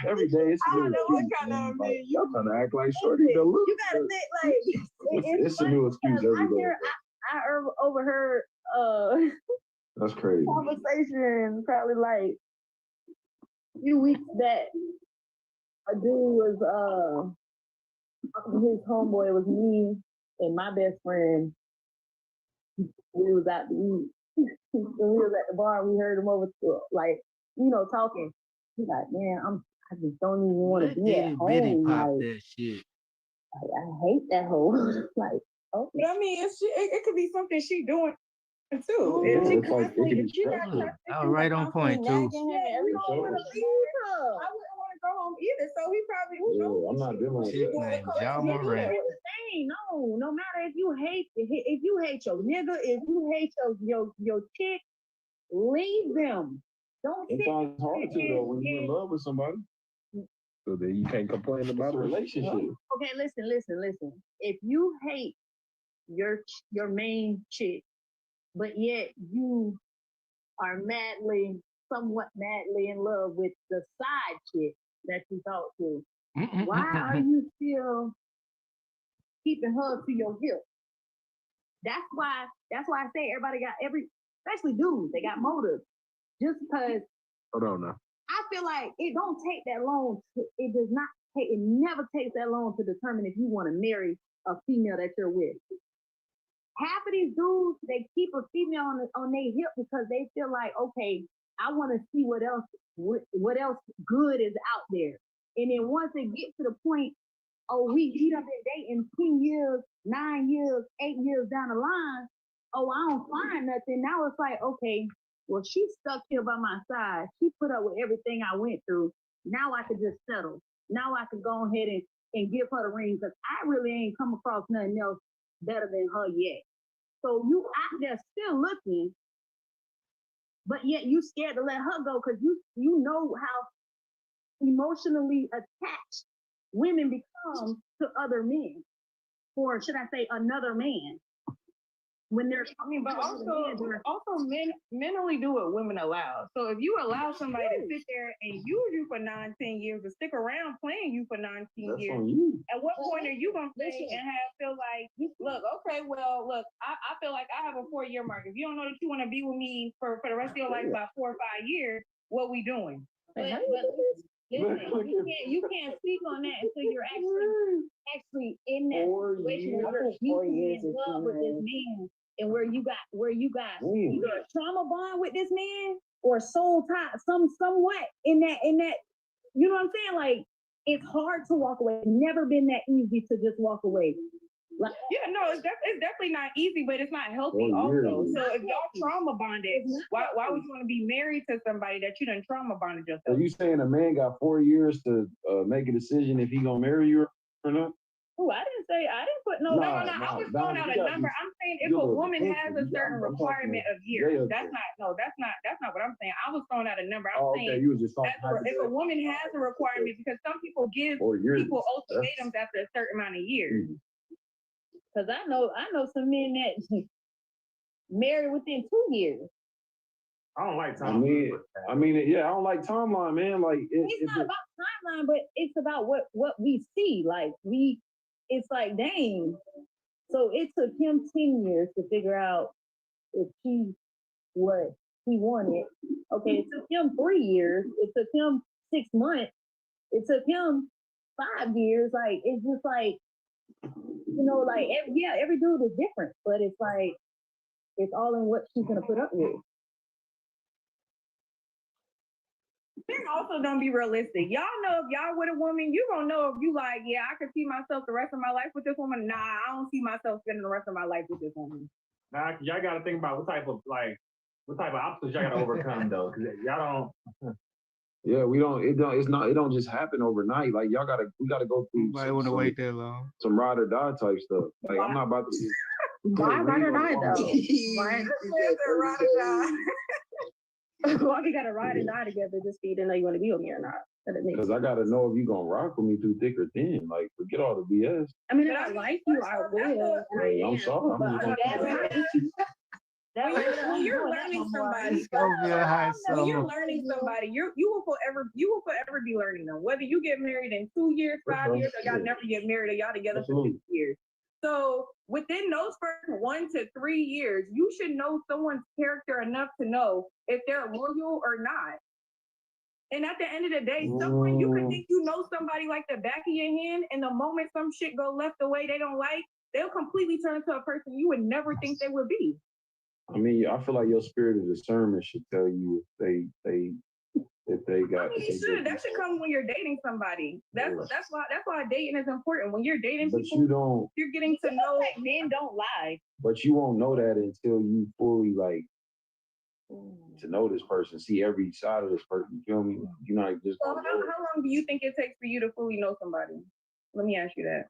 every day it's. I don't know what kind of man y'all trying to act like shorty. You gotta think like it's a new excuse every day. I overheard That's crazy. conversation probably like a few weeks back. A dude was his homeboy was me and my best friend. We was out to eat. And we was at the bar. We heard him over to, like, talking. He's like, man, I just don't even want to be at home. Like, that shit. I hate that whole like. Okay. But I mean, it could be something she doing too. Yeah, If she it's like, it could be she not stressful. I was right on point, too. I wouldn't want to go home either. So he probably Yeah, I'm not dealing with Chick that. named John Moran. No matter if you hate your nigga, if you hate your chick, leave them. Don't sit. Sometimes it's hard to though when you're in love with somebody. So then you can't complain about It's a it. relationship. Okay, listen. If you hate your main chick, but yet you are somewhat madly in love with the side chick that you talk to, why are you still keeping her to your hip? That's why I say everybody got especially dudes, they got motives. Just because Hold on now. I feel like it don't take that long. It never takes that long to determine if you want to marry a female that you're with. Half of these dudes, they keep a female on their hip because they feel like, okay, I want to see what else good is out there. And then once they get to the point, we done been dating 10 years, 9 years, 8 years down the line. I don't find nothing. Now it's like, okay, well, she's stuck here by my side. She put up with everything I went through. Now I could just settle. Now I could go ahead and give her the ring because I really ain't come across nothing else better than her yet. So you out there still looking, but yet you scared to let her go because you know how emotionally attached women become to other men, or should I say another man. When they're but also men only do what women allow. So if you allow somebody to sit there and use you for 9-10 years, to stick around playing you for 9-10 years, at what point are you gonna stay and feel like, look, okay, well, look, I feel like I have a 4-year mark. If you don't know that you want to be with me for the rest of your life about 4 or 5 years, what we doing? But listen, you can't speak on that until you're actually in that situation where you're in love with this man. And where you got either a trauma bond with this man or soul tie, somewhat in that, you know what I'm saying? Like, it's hard to walk away. It's never been that easy to just walk away. Like, yeah, no, it's definitely not easy, but it's not healthy also. So if y'all trauma bonded, why would you want to be married to somebody that you done trauma bonded yourself? Are you saying a man got 4 years to make a decision if he gonna marry you or not? Oh, I didn't put no. I was throwing out a number. I'm saying if a woman has a certain requirement of years, that's not what I'm saying. I was throwing out a number. I'm saying you was just if a woman has a requirement, because some people give people ultimatums after a certain amount of years. Because I know some men that married within 2 years. I don't like timeline. I don't like timeline, man. Like it's not about timeline, but it's about what we see. Like it's like, dang. So it took him 10 years to figure out if she's what he wanted. Okay, it took him 3 years. It took him 6 months. It took him 5 years. Like, it's just like, like, every dude is different, but it's like, it's all in what she's going to put up with. Men also don't be realistic. Y'all know if y'all with a woman, you gonna know if you like, yeah, I could see myself the rest of my life with this woman. Nah, I don't see myself spending the rest of my life with this woman. Now, y'all got to think about what type of obstacles y'all got to overcome though, because y'all don't. Yeah, we don't. It don't just happen overnight. Like we gotta go through. Nobody want to wait that long. Some ride or die type stuff. Like I'm not about to. Why ride or die though? Why ride or die? Why we gotta ride and die together just so you didn't know you want to be with me or not? Because I gotta know if you gonna rock with me through thick or thin. Like, forget all the BS. I mean, if I like you, I will. I'm sorry. When you're learning somebody, you will forever be learning them. Whether you get married in 2 years, 5 years, or y'all never get married, or y'all together for 6 years. So within those first 1 to 3 years, you should know someone's character enough to know if they're loyal or not. And at the end of the day, someone you could think you know somebody like the back of your hand, and the moment some shit go left the way they don't like, they'll completely turn to a person you would never think they would be. I mean, I feel like your spirit of discernment should tell you if they got. I mean, you should. That should come when you're dating somebody. That's why dating is important. When you're dating but people, you're getting to know. Like men don't lie. But you won't know that until you fully like to know this person, see every side of this person. You feel me? You're not just. So how long do you think it takes for you to fully know somebody? Let me ask you that.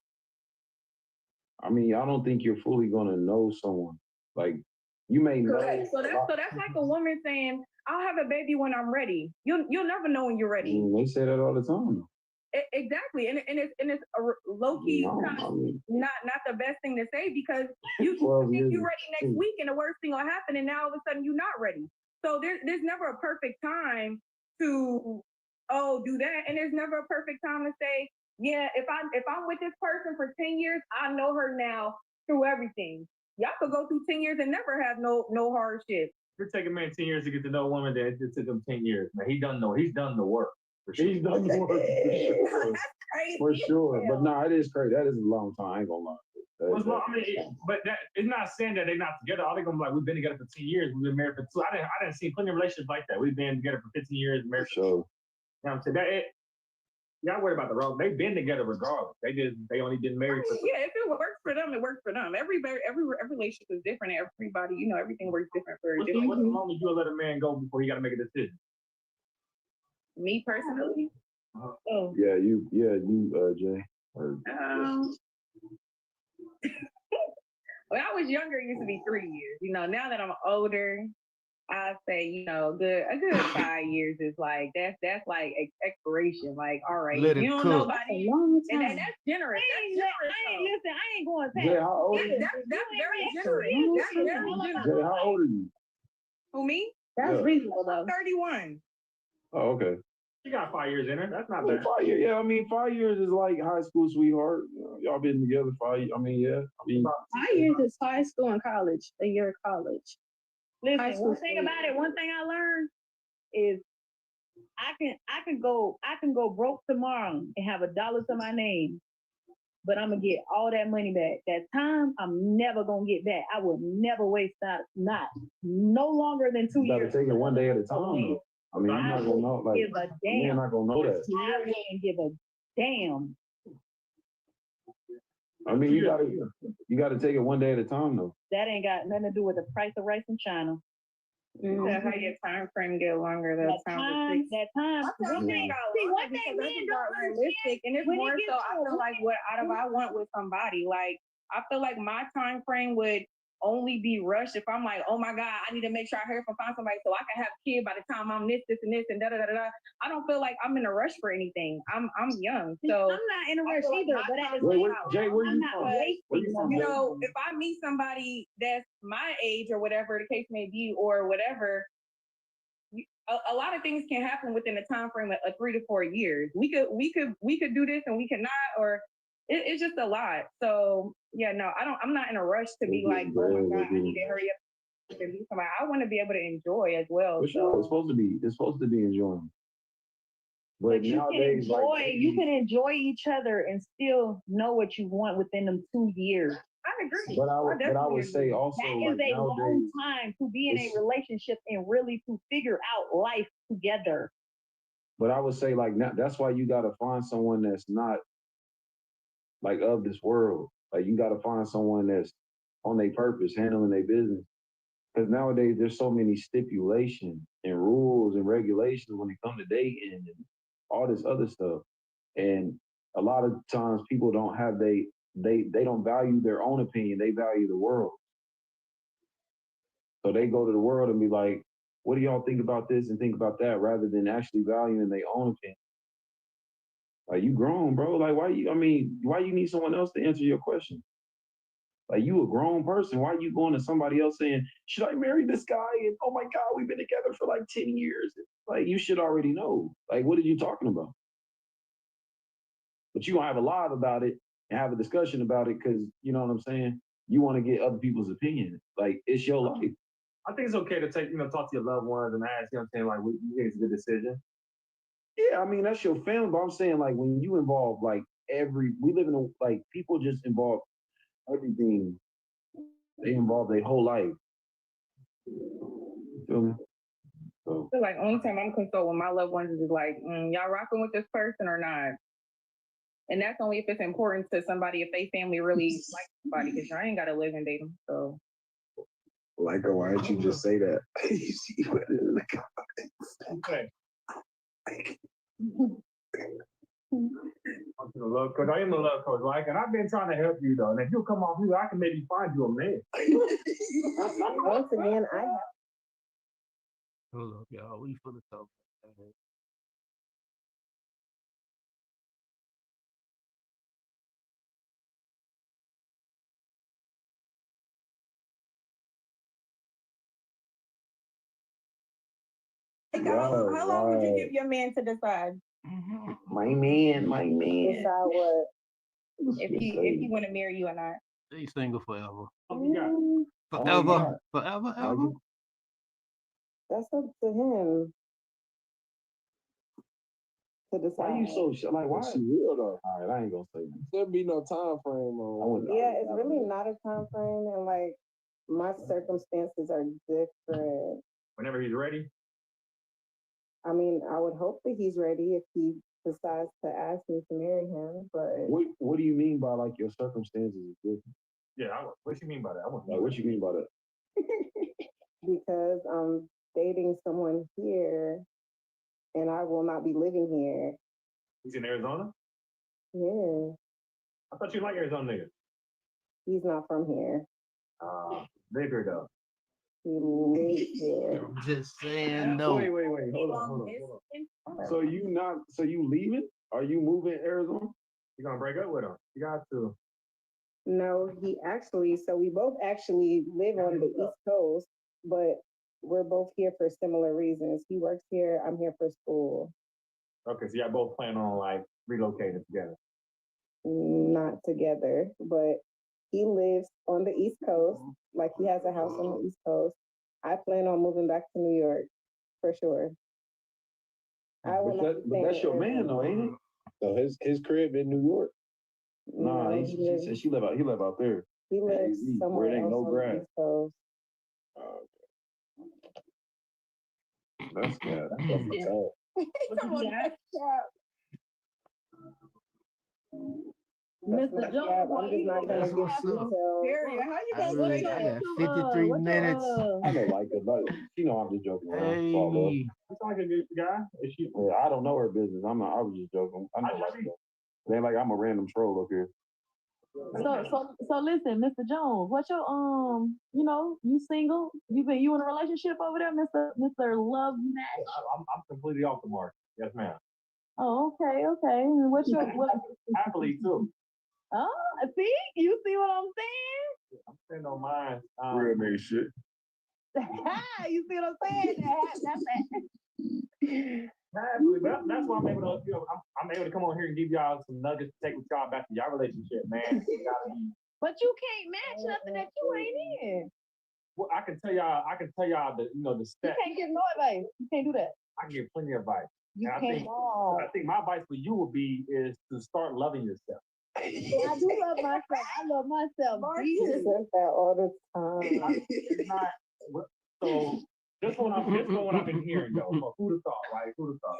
I mean, I don't think you're fully gonna know someone. Like you may know. Correct. So that's like a woman saying, "I'll have a baby when I'm ready." You'll never know when you're ready. They say that all the time. Exactly, and it's a low key not the best thing to say, because you think you're ready next week, and the worst thing will happen, and now all of a sudden you're not ready. So there's never a perfect time to do that, and there's never a perfect time to say, yeah, if I'm with this person for 10 years, I know her now through everything. Y'all could go through 10 years and never have no hardship. It took a man 10 years to get to know a woman. That it took him 10 years. Man, he's done the work. For sure. He's done the work for sure. That's crazy. For sure. But no, it is crazy. That is a long time. I ain't gonna lie. But that it's not saying that they're not together. All they're gonna be like, we've been together for 10 years. We've been married for 2. I didn't see plenty of relationships like that. We've been together for 15 years, married for 2. You know what I'm saying? Y'all worry about the wrong. They've been together regardless. They only been married for. Yeah, if it works for them, it works for them. Every relationship is different. Everybody, everything works different for different. What's the moment you'll let a man go before you got to make a decision? Me personally. Yeah, you, Jay. When I was younger, it used to be 3 years. Now that I'm older, I say, a good 5 years is like that's like expiration. Like, all right, Let you don't know nobody, and that's generous. Listen, I ain't going past. Jay, how old are you? That's very generous. That's very generous. Jay, how old are you? Who, me? That's reasonable though. 31. Oh, okay. You got 5 years in her. That's not bad. 5 years, yeah. I mean, 5 years is like high school sweetheart. Y'all been together 5 years. I mean, yeah. 5 years is high school and college. A year of college. Listen, one thing I learned is I can go broke tomorrow and have $1 to my name, but I'm gonna get all that money back. That time I'm never gonna get back. I will never waste that. No longer than 2 years. You gotta take it one day at a time. Though. I mean, you're not gonna know. Like, you're not gonna know that. I wouldn't give a damn. I mean, you gotta take it one day at a time, though. That ain't got nothing to do with the price of rice in China. Mm-hmm. So how your time frame get longer? That time. One thing men don't realistic, and it's more so. I feel like what I want with somebody. Like, I feel like my time frame would only be rushed if I'm like, oh my God, I need to make sure I hurry up and find somebody so I can have a kid by the time I'm this and this and da da da da. I don't feel like I'm in a rush for anything. I'm young, so I'm not in a rush either. But at the same time, Jay, where you from? If I meet somebody that's my age or whatever the case may be, or whatever, a lot of things can happen within the time frame of 3 to 4 years. We could do this and we could not, or it's just a lot. So yeah, no, I'm not in a rush to be like, oh my God, I need to hurry up and be somebody. I want to be able to enjoy as well. For sure. It's supposed to be enjoying. But you nowadays, you can enjoy each other and still know what you want within them 2 years. I agree. But I would say also that is a long time to be in a relationship and really to figure out life together. But I would say that's why you gotta find someone that's not like of this world. Like, you got to find someone that's on their purpose, handling their business. Because nowadays there's so many stipulations and rules and regulations when it comes to dating and all this other stuff. And a lot of times people don't have they don't value their own opinion. They value the world. So they go to the world and be like, what do y'all think about this and think about that, rather than actually valuing their own opinion. Like, you grown, bro. Like, why you need someone else to answer your question? Like, you a grown person. Why are you going to somebody else saying, should I marry this guy? And oh my God, we've been together for like 10 years. Like, you should already know. Like, what are you talking about? But you gonna have a lie about it and have a discussion about it because you know what I'm saying. You want to get other people's opinion. Like it's your life. I think it's okay to take, talk to your loved ones and ask, you know what I'm saying, like, you think it's a good decision. Yeah, I mean that's your family, but I'm saying like when you involve like we live in a like people just involve everything. They involve their whole life. You feel me? So I feel like only time I'm concerned with my loved ones is like, y'all rocking with this person or not? And that's only if it's important to somebody, if they family really like somebody, because y'all ain't got to live and date them. So. Like, why didn't you just say that? You see what it is? Okay. I'm the love coach. I am the love coach, like, and I've been trying to help you though. And if you come off you, I can maybe find you a man. Once again, I have. Hold up, y'all. We full of talk. How long would you give your man to decide? My man. Decide what? If he want to marry you or not. Stay single forever. Forever. Ever. That's up to him to decide. Why you so like? Why she real though? All right, I ain't gonna say that. There be no time frame on. Yeah, it's really not a time frame, and like my circumstances are different. Whenever he's ready. I mean, I would hope that he's ready if he decides to ask me to marry him. But what do you mean by like your circumstances is different? Yeah, what do you mean by that? What you mean by that? Because I'm dating someone here, and I will not be living here. He's in Arizona? Yeah. I thought you liked Arizona niggas. He's not from here. Live here though. He lives here. I'm just saying no. Wait. Hold on. So you leaving? Are you moving to Arizona? You gonna break up with him? You got to. No, so we both actually live on the East Coast, but we're both here for similar reasons. He works here, I'm here for school. Okay, so y'all both plan on like relocating together? Not together, but he lives on the East Coast, like he has a house on the East Coast. I plan on moving back to New York for sure. But that's your man though, ain't it? So his crib in New York. Nah, he said he live out there. He lives somewhere where it ain't no grass. East Coast. That's good. Mr. Jones, I'm just not gonna give details. I got 53 minutes. I don't like it, but you know I'm just joking around. Hey. It's like a good guy. I don't know her business. I was just joking. I know like that. Ain't like I'm a random troll up here. So listen, Mr. Jones, what's your you single? You in a relationship over there, Mr. Love Match? I'm completely off the market. Yes, ma'am. Oh, okay. And what's your Happily too. Oh, see? You see what I'm saying? I'm saying on mine. Real nigga shit. You see what I'm saying? That's that. Happily, but that's why I'm able to, I'm able to come on here and give y'all some nuggets to take with y'all back to y'all relationship, man. But you can't match nothing that you ain't in. Well, I can tell y'all the the steps. You can't give no advice. You can't do that. I can give plenty of advice. You and can't. I think my advice for you would be is to start loving yourself. I do love myself. I love myself. Jesus says that all the time. It's not so. This one I've been hearing though. Who'd have thought, right? Who'd have thought?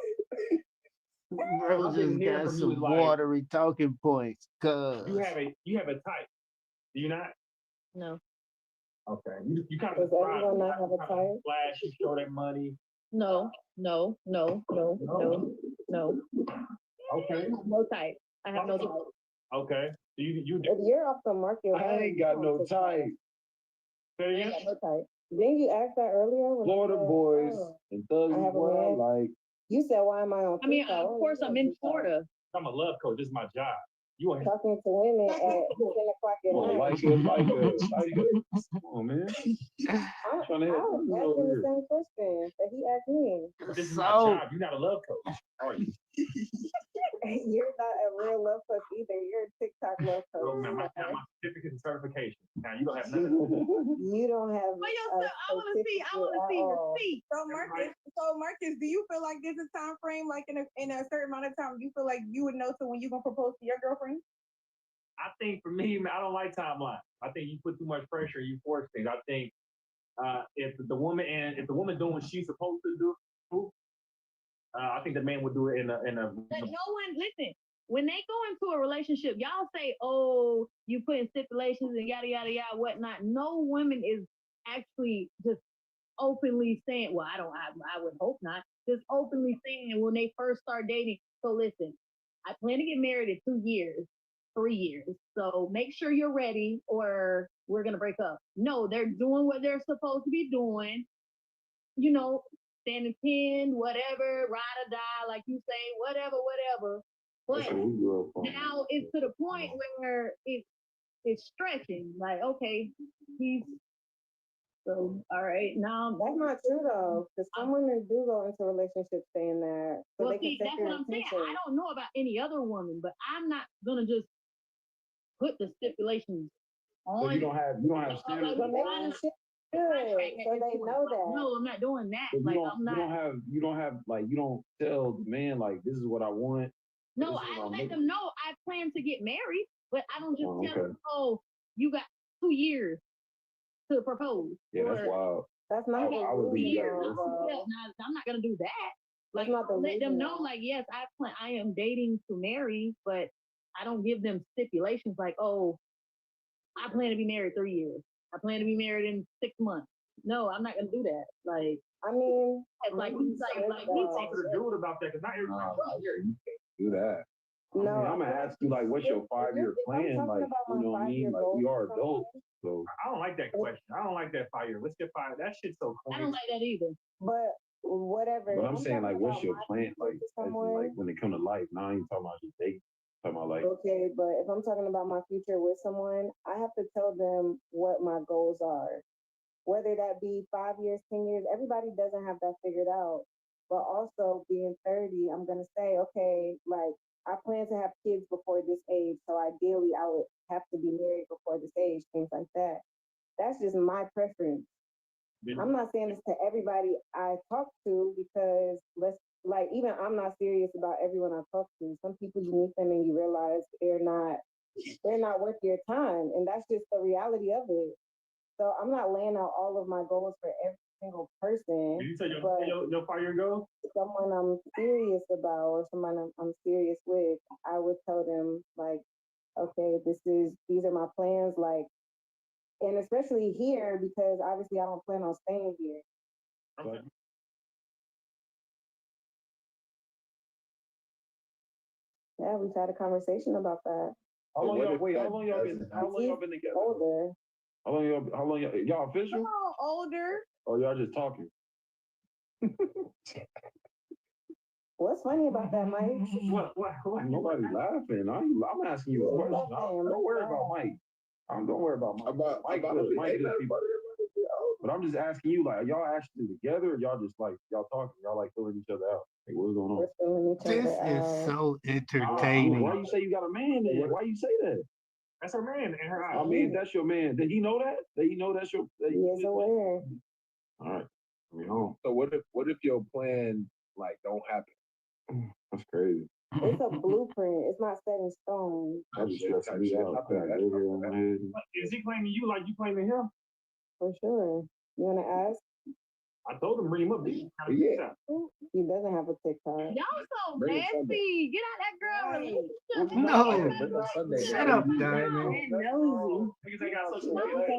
Bro just got some watery talking points. Cause you have a type. Do you not? No. Okay. You kind of does everyone not have a type? Flash, you show that money. No. Okay. No type. I have no type. Okay. So you if you're off the market, I ain't got no type. Say again? No type. Didn't you ask that earlier? Florida boys and thugs is what I like. You said, why am I on TikTok? I mean, of course, I'm in Florida. I'm a love coach. This is my job. You are talking to women at 10 o'clock at night. Like it. Come on, man. I'm asking the same question that he asked me. This is my job. You're not a love coach, are you? You're not a real love coach either. You're a TikTok love coach. Bro, man, my certificate and certification. Now you don't have nothing. You don't have. I want to see receipts. So Marcus, do you feel like there's a time frame, like in a certain amount of time, you feel like you would know so when you gonna propose to your girlfriend? I think for me, man, I don't like timelines. I think you put too much pressure, you force things. I think if the woman doing what she's supposed to do, I think the man would do it in a. But no one listen. When they go into a relationship, y'all say, "Oh, you put in stipulations and yada yada yada, whatnot." No woman is actually just openly saying, "Well, I would hope not." Just openly saying when they first start dating. So listen, I plan to get married in 2 years, 3 years. So make sure you're ready, or we're gonna break up. No, they're doing what they're supposed to be doing. You know, standing pinned, whatever, ride or die, like you say, whatever. But now it's to the point where it's stretching. Like, okay, he's so all right now. That's not true though, because some women do go into relationships saying that. So well, see, that's what I'm saying. I don't know about any other woman, but I'm not gonna just put the stipulations on. So you don't have standards. But maybe you should. Good, so they know that. No, I'm not doing that. But like I'm not. You don't tell the man like this is what I want. No, I let them know I plan to get married, but I don't just tell them, oh, you got 2 years to propose. Yeah, that's wild. That's not I would leave that. I'm not gonna do that. Like let them know, like, yes, I am dating to marry, but I don't give them stipulations like, oh, I plan to be married 3 years. I plan to be married in 6 months. No, I'm not gonna do that. Like, I mean, like we talk to the dude about that because not everybody do that. No, I'm gonna ask you like, what's your 5-year plan? Like, you know what I mean? Like, we are adults, so I don't like that question. I don't like that 5 year. Let's get 5. That shit's so corny. I don't like that either. But whatever. But I'm saying like, what's your plan? Like when it comes to life, now you talking about just dating. Talking about like. Okay, but if I'm talking about my future with someone, I have to tell them what my goals are. Whether that be 5 years, 10 years, everybody doesn't have that figured out. But also being 30, I'm gonna say, okay, like I plan to have kids before this age, so ideally I would have to be married before this age, things like that. That's just my preference. I'm not saying this to everybody I talk to because even I'm not serious about everyone I talk to. Some people you meet them and you realize they're not worth your time, and that's just the reality of it. So I'm not laying out all of my goals for every single person. Did you say your 5 year goal? Someone I'm serious about or someone I'm serious with, I would tell them like, okay, these are my plans, like, and especially here because obviously I don't plan on staying here. Okay. Yeah, we've had a conversation about that. How long y'all been together? Older. How long y'all official? Oh, older. Or y'all just talking? What's funny about that, Mike? What? Nobody's laughing. I'm asking you a question. Don't worry about Mike. Don't worry about Mike. Mike is people. But I'm just asking you, like, are y'all actually together, or y'all just like y'all talking? Y'all like filling each other out? Like, what's going on? This is so entertaining. Why you say you got a man then? Why you say that? That's her man in her eyes. I mean, that's your man. Did he know that? Did he know that's your? He is aware. All right. So what if your plan like don't happen? That's crazy. It's a blueprint. It's not set in stone. That's stressing me out. Is he claiming you like you claiming him? For sure. You want to ask? I told him bring him up. Yeah. He doesn't have a TikTok. Y'all so nasty. Get out that girl. No. Shut up, Diamond. Niggas ain't got social media.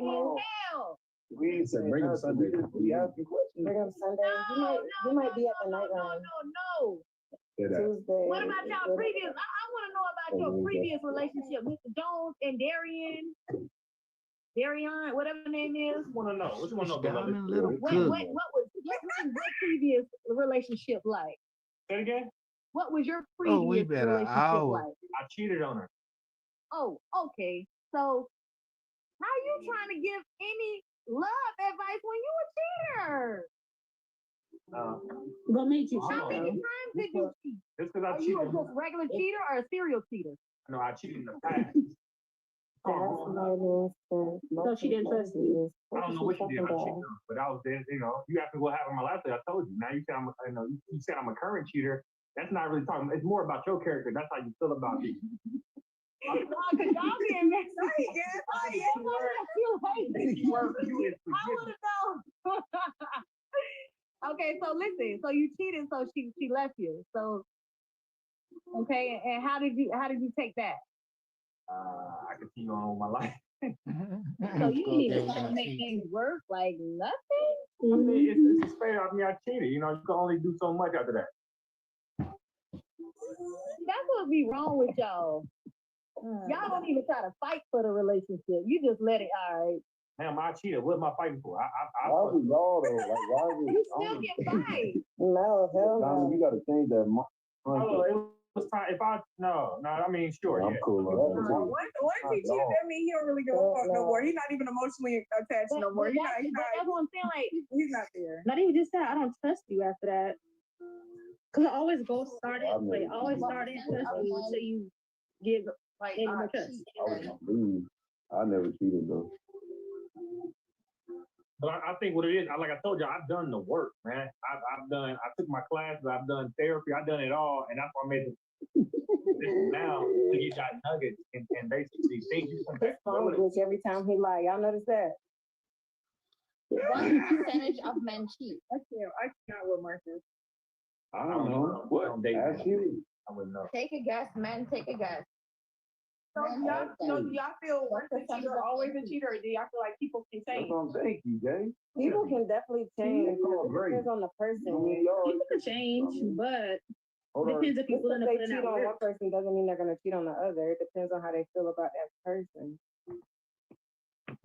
We said bring him Sunday. We asking questions. Bring him Sunday. He might be at the night run. No. Tuesday. What about y'all previous? I want to know about your previous relationship, Mr. Jones and Darian, whatever the name is. Want to know? What you want to know? What was your previous relationship like? Say it again. What was your previous relationship like? I cheated on her. Oh, okay. So, how you trying to give any love advice when you a cheater? What made you I cheat? don't How know. many times did you cheat? Just because I Are you a cheated. just regular cheater or a serial cheater? No, I cheated in the past. So she didn't trust you. I don't know what you did. I cheated, but I was there. You know, you asked me what happened in my life. I told you. Now you say you said I'm a current cheater. That's not really talking. It's more about your character. That's how you feel about me. Because y'all being messy. I would have known. Okay, so listen. So you cheated, so she left you. So okay, and how did you take that? I continue on with my life. So you didn't even try to make things work, like nothing. I mean, it's straight up me. I cheated. You know, you can only do so much after that. That's what be wrong with y'all. Y'all don't even try to fight for the relationship. You just let it. All right. Damn, I cheated. What am I fighting for? Why was y'all though? Like, why was You still can fight. No, hell Tommy, no. you gotta change that Oh, it was time. If I I mean, sure. I'm Yeah. cool on that too. Once he cheated, that means he don't really give a fuck no more. He's not even emotionally attached no more. But that's what I'm saying. Like, He's not there. Not even just that. I don't trust you after that. Cause I always started trust you until you give any more trust. I never cheated though. But I think what it is, like I told you, I've done the work, man. I took my classes, I've done therapy, I've done it all, and that's why I made this now to get that nuggets and basically think you come back. Every time he lie, y'all notice that? what percentage of men cheat? I can't with Marcus. I don't know. What? Ask you. I wouldn't know. Take a guess, men. Take a guess. So do y'all feel once a cheater always a cheater, or do y'all feel like people can That's change? what I'm saying, TJ. People can definitely change. It depends on the person. People can change, but depends if Just people because end up they putting cheat out on work. one person doesn't mean they're going to cheat on the other. It depends on how they feel about that person.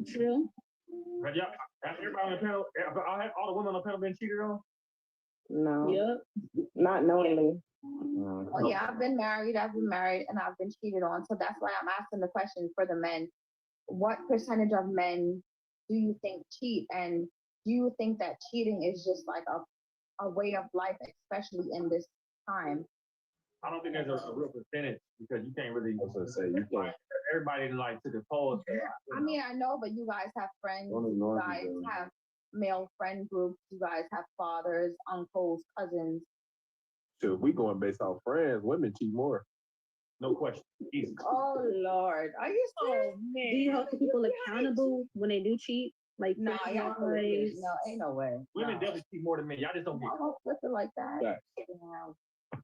True. Have everybody on the panel, have all the women on the panel been cheated on? No. Yep. Not knowingly. Oh yeah, I've been married, and I've been cheated on. So that's why I'm asking the question for the men. What percentage of men do you think cheat? And do you think that cheating is just like a way of life, especially in this time? I don't think there's a real percentage because you can't really. I was gonna say you can't. Everybody like took a poll. I mean, I know, but you guys have friends. You guys have male friend groups. You guys have fathers, uncles, cousins. So if we going based off friends, women cheat more. No question. Easy. Oh Lord, are you serious? Do you hold people accountable when they do cheat? Like, No, y'all friends-wise? no, ain't no way. Women No. definitely cheat more than men. Y'all just don't get. I don't flip it like that. Facts.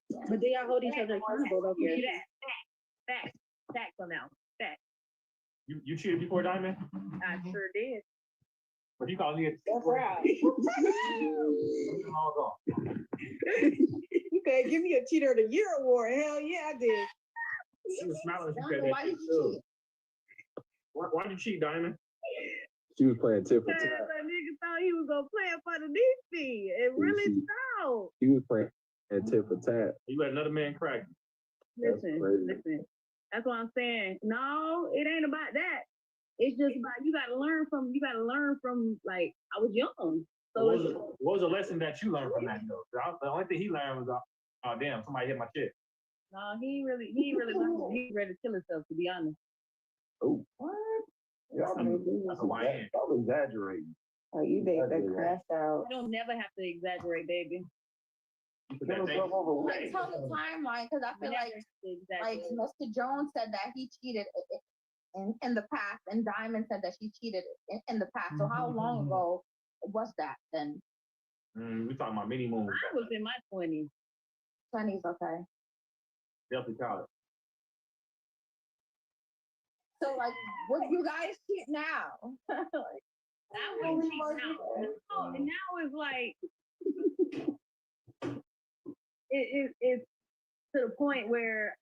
Yeah. But do y'all hold each other accountable though? Facts on that. Facts. You cheated before, Diamond? I sure did. But you call me a That's right. long gone. You could give me a Cheater of the Year award. Hell yeah, I did. She was smiling. She said Diamond, why that. you cheat? Why did you cheat, Diamond? She was playing tit for Because tat. that nigga thought he was gonna play up underneath me. It really so. He was playing tit for tat. You let another man crack. Listen. That's what I'm saying. No, it ain't about that. It's just about you gotta learn from like I was young. So What was the lesson that you learned from that though? The only thing he learned was, oh damn, somebody hit my chick. no, he really learned. He ready to kill himself, to be honest. Oh, What? y'all exaggerating. Oh, you date that crash out. You don't never have to exaggerate, baby. Kill himself over what? Like, tell the timeline, because I feel like Mr. Jones said that he cheated in the past, and Diamond said that she cheated in the past. So how long ago was that then? We talking about mini moons. I was in my 20s. 20s, okay. Definitely college. So like, would you guys cheat now? Like, I would cheat now. And now it's like, it's to the point where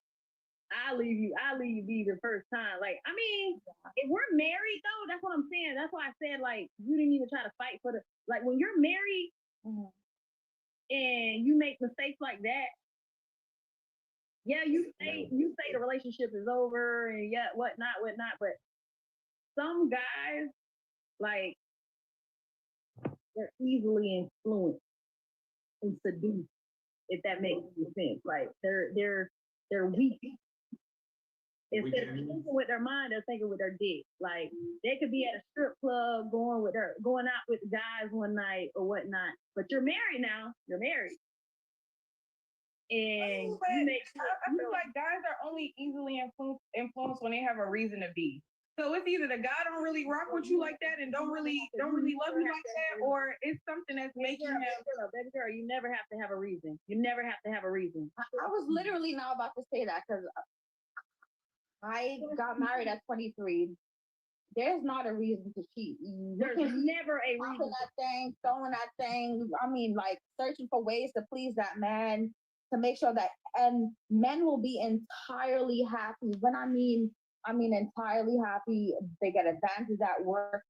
I leave you be the first time. Like, I mean, if we're married though, that's what I'm saying. That's why I said like you didn't even try to fight for the like when you're married and you make mistakes like that. Yeah, you say the relationship is over and yeah, whatnot, but some guys like they're easily influenced. and seduced, if that makes any sense. Like they're weak. Instead of thinking with their mind, they're thinking with their dick. Like they could be at a strip club going out with guys one night or whatnot. But you're married now. You're married. And I feel like guys are only easily influenced when they have a reason to be. So it's either the guy don't really rock with you like that and don't really love you like that, or it's something that's making him. Baby girl, you never have to have a reason. You never have to have a reason. I was literally now about to say that because I got married at 23. There's not a reason to cheat. There's never a reason. Throwing that thing. I mean, like searching for ways to please that man, to make sure that, and men will be entirely happy. When I mean entirely happy. They get advances at work.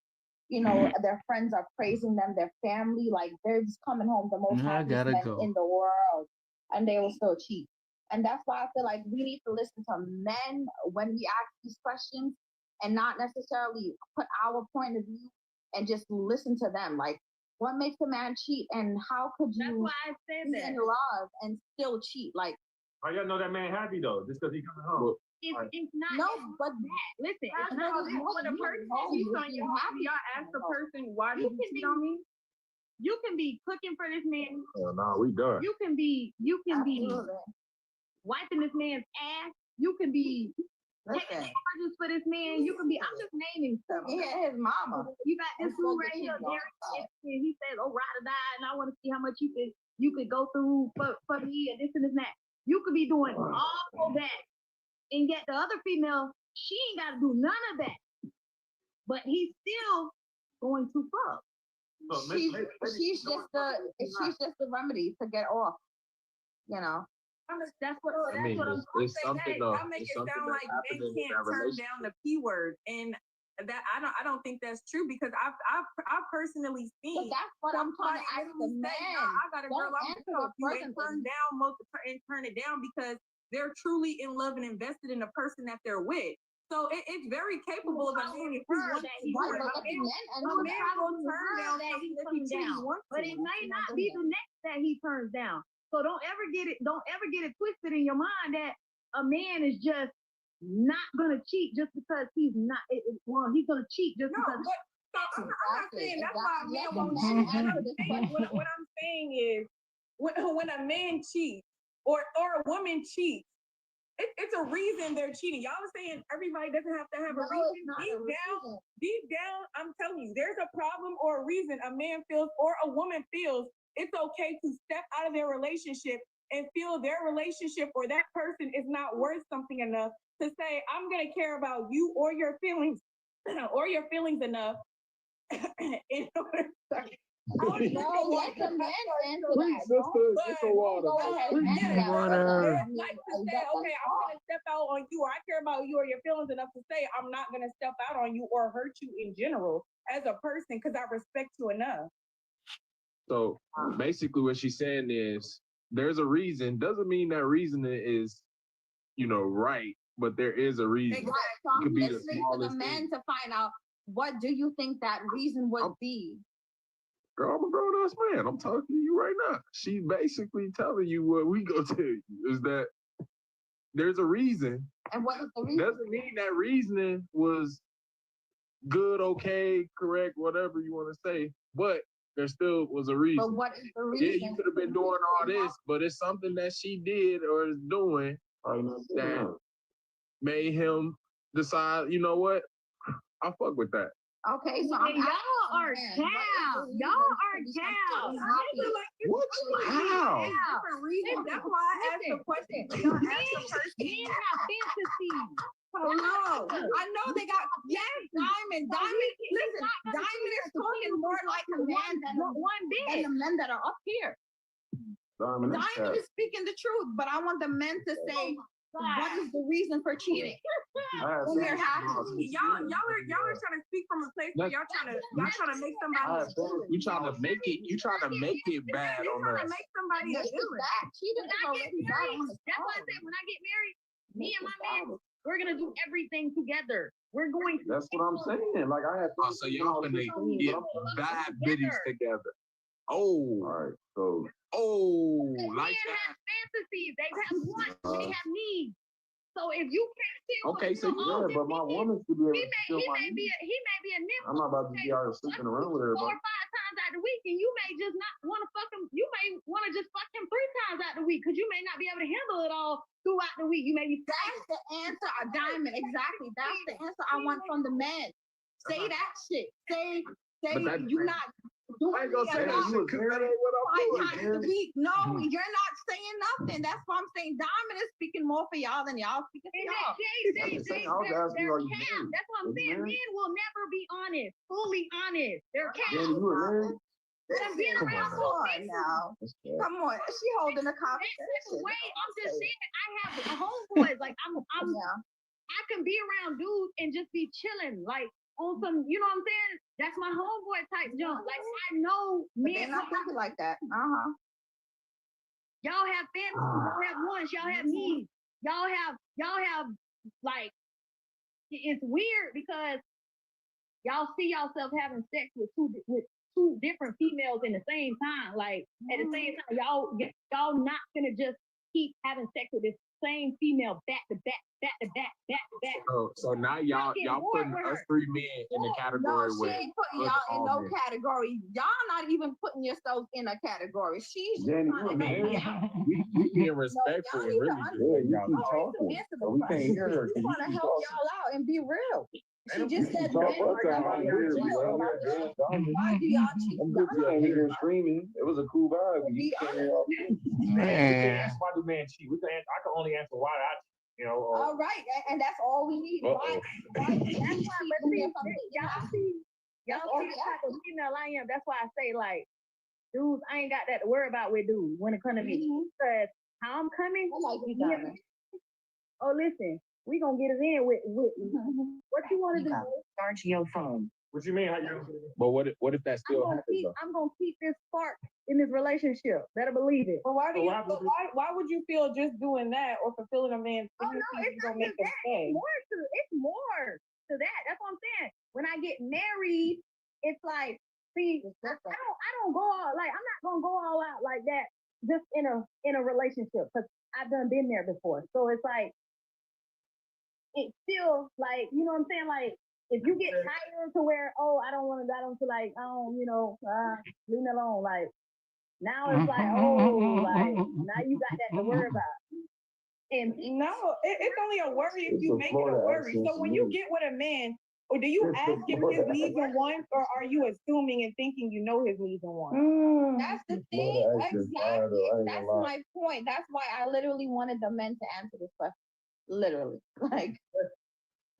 You know, their friends are praising them, their family, like they're just coming home the most happiest men in the world, and they will still cheat. And that's why I feel like we need to listen to men when we ask these questions and not necessarily put our point of view and just listen to them. Like, what makes a man cheat, and how could you that's why I said be in love and still cheat? Like, I gotta know that man happy though, just because he coming home. It's not. No, but that. Listen, it's not when a person cheats on you. Y'all ask the person, why did you cheat on me? You can be cooking for this man. Oh, no, we done. You can be wiping this man's ass. You can be taking charges for this man. You can be. I'm just naming stuff. Yeah, his mama. You got this fool right here, Derek. He says, "Oh, ride or die," and I want to see how much you could go through for me and this and that. You could be doing all that, and yet the other female, she ain't got to do none of that, but he's still going to fuck. So she's just the remedy to get off. You know. That's what I'm saying. I make it sound like men can't turn down the P word, and that I don't think that's true, because I've personally seen. But that's what I'm trying to ask the men. I got a girl I'm gonna talk to and turn it down because they're truly in love and invested in the person that they're with. So it's very capable of a man if he wants to. A man will turn down that he down, but it may not be the next that he turns down. So don't ever get it twisted in your mind that a man is just not gonna cheat just because he's not. He's gonna cheat just because. I'm not saying that's why a man won't cheat. What I'm saying is, when a man cheats or a woman cheats, it's a reason they're cheating. Y'all are saying everybody doesn't have to have a reason. Deep down, I'm telling you, there's a problem or a reason a man feels or a woman feels it's okay to step out of their relationship and feel their relationship or that person is not worth something enough to say, I'm going to care about you or your feelings enough in order to. Let the men answer that. Like to say, okay, I'm going to step out on you, or I care about you or your feelings enough to say, I'm not going to step out on you or hurt you in general as a person because I respect you enough. So basically what she's saying is there's a reason. Doesn't mean that reason is, right, but there is a reason. Exactly. So I'm listening to the men to find out, what do you think that reason would be? Girl, I'm a grown-ass man. I'm talking to you right now. She's basically telling you what we go tell you, is that there's a reason. And what is the reason? Doesn't mean that reasoning was good, okay, correct, whatever you want to say, but there still was a reason. But what is the reason? Yeah, you could have been doing all this, but it's something that she did or is doing that made him decide, you know what? I fuck with that. Okay, so y'all are cows. Y'all are cows. What? How? That's why I asked the question. Men have fantasies. No, I know they got Diamond. Listen, Diamond is talking more like a man than the men that are up here. Diamond is speaking the truth, but I want the men to say, what is the reason for cheating? When they're happy. Y'all are trying to speak from a place where y'all trying to make somebody. You trying to make it bad on us. Make somebody a villain. That's why I said when I get married, me and my man, we're gonna do everything together. We're going to. That's what I'm saying. Like I have. So y'all gonna get bad biddies together. Oh. All right. So. Oh. Men Like have fantasies. They have wants. They have needs. So if you can't feel, okay, so yeah, but my woman should be able to feel my needs. he may be a nympho. I'm not about to be out sleeping around with her. 4 or 5 times out the week, and you may just not want to fuck him. You may want to just fuck him 3 times out the week because you may not be able to handle it all throughout the week. You may be. That's the answer, a diamond. Exactly. That's the answer I want from the men. Say that shit. Say you not doing I ain't gonna say that shit because that ain't what I'm 5 times a week. No, you're not saying nothing. That's why I'm saying Diamond is speaking more for y'all than y'all speaking for y'all. That's what I'm saying. Men will never be honest, fully honest. They're cowards. I'm being around now. Come on, she holding a conversation. Wait, I'm just saying. I have homeboys. Like I can be around dudes and just be chilling. Like. On some, you know what I'm saying? That's my homeboy type junk. Like I know men not thinking like that. Y'all have fantasies, y'all have wants, y'all have needs, y'all have like it's weird because y'all see yourself having sex with two different females in the same time. Like at the same time, y'all not gonna just keep having sex with this same female back to back. So now y'all putting us 3 men in the category with. No, she ain't putting y'all in no category. Y'all not even putting yourselves in a category. She's just we being respectful and really good. You keep talking. So we can't hear her. We want to help y'all out and be real. She just said men are why do y'all cheat? I'm just here screaming. It was a cool vibe. Man. That's why do men cheat. I can only answer why I cheat. You know, all right, and that's all we need. Why y'all see the type of female I am. That's why I say like, dudes, I ain't got that to worry about with dudes when it comes to me. Because how I'm coming, listen, we gonna get it in with what you want to do. Charge your phone. What you mean? But what if that still happens? I'm gonna keep this spark in this relationship. Better believe it. But why would you feel just doing that or fulfilling a man's fantasies gonna make them stay? It's more to that. That's what I'm saying. When I get married, it's like, see, I don't go all like I'm not gonna go all out like that just in a relationship because I've been there before. So it's like it's still like, you know what I'm saying? Like if you get tired to where, I don't feel like, leave me alone. Like, now it's like, like, now you got that to worry about. And no, it's only a worry if you make it a worry. So when you get with a man, or do you ask him his needs and wants, or are you assuming and thinking you know his needs and wants? That's the thing. Exactly. That's my point. That's why I literally wanted the men to answer this question. Literally. Like.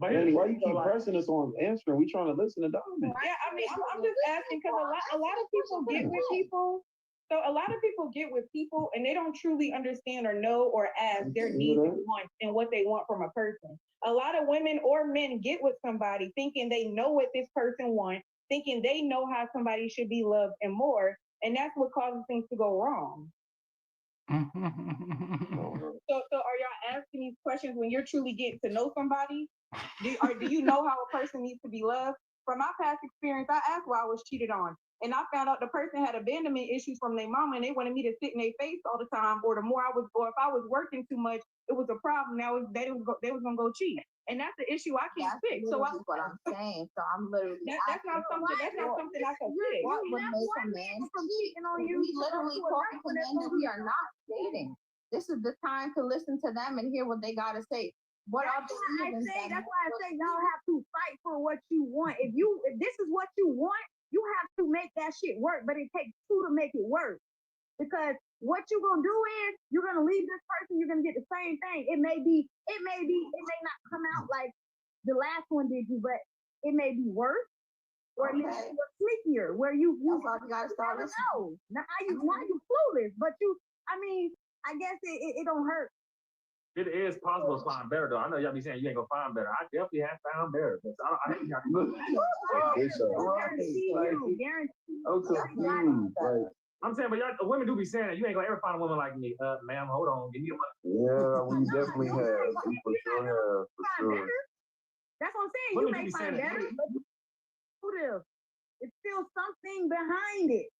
But Danny, why you keep pressing us on answering? We trying to listen to Donovan. Yeah, I mean, I'm just asking because a lot of people get with people. So a lot of people get with people and they don't truly understand or know or ask their needs and wants and what they want from a person. A lot of women or men get with somebody thinking they know what this person wants, thinking they know how somebody should be loved and more, and that's what causes things to go wrong. So are y'all asking these questions when you're truly getting to know somebody? Do you know how a person needs to be loved? From my past experience, I asked why I was cheated on. And I found out the person had abandonment issues from their mama and they wanted me to sit in their face all the time, or if I was working too much, it was a problem. Now they was gonna go cheat. And that's the issue I can't fix. So that's what I'm saying. So I'm literally that's not something I can fix. What would make a man cheating on you? We literally talking to men that we are not dating. This is the time to listen to them and hear what they gotta say. That's why I say y'all have to fight for what you want. If this is what you want, you have to make that shit work. But it takes 2 to make it work. Because what you're gonna do is you're gonna leave this person, you're gonna get the same thing. It may not come out like the last one did you, but it may be worse. Or it may be sneakier where you gotta start know. Now you clueless, but I guess it don't hurt. It is possible to find better, though. I know y'all be saying you ain't gonna find better. I definitely have found better. But I think y'all I'm saying, but y'all women do be saying that you ain't gonna ever find a woman like me. Ma'am, hold on, give me a money. Yeah, we definitely have. We for sure have. For sure. That's what I'm saying. You may find better, but it's still something behind it.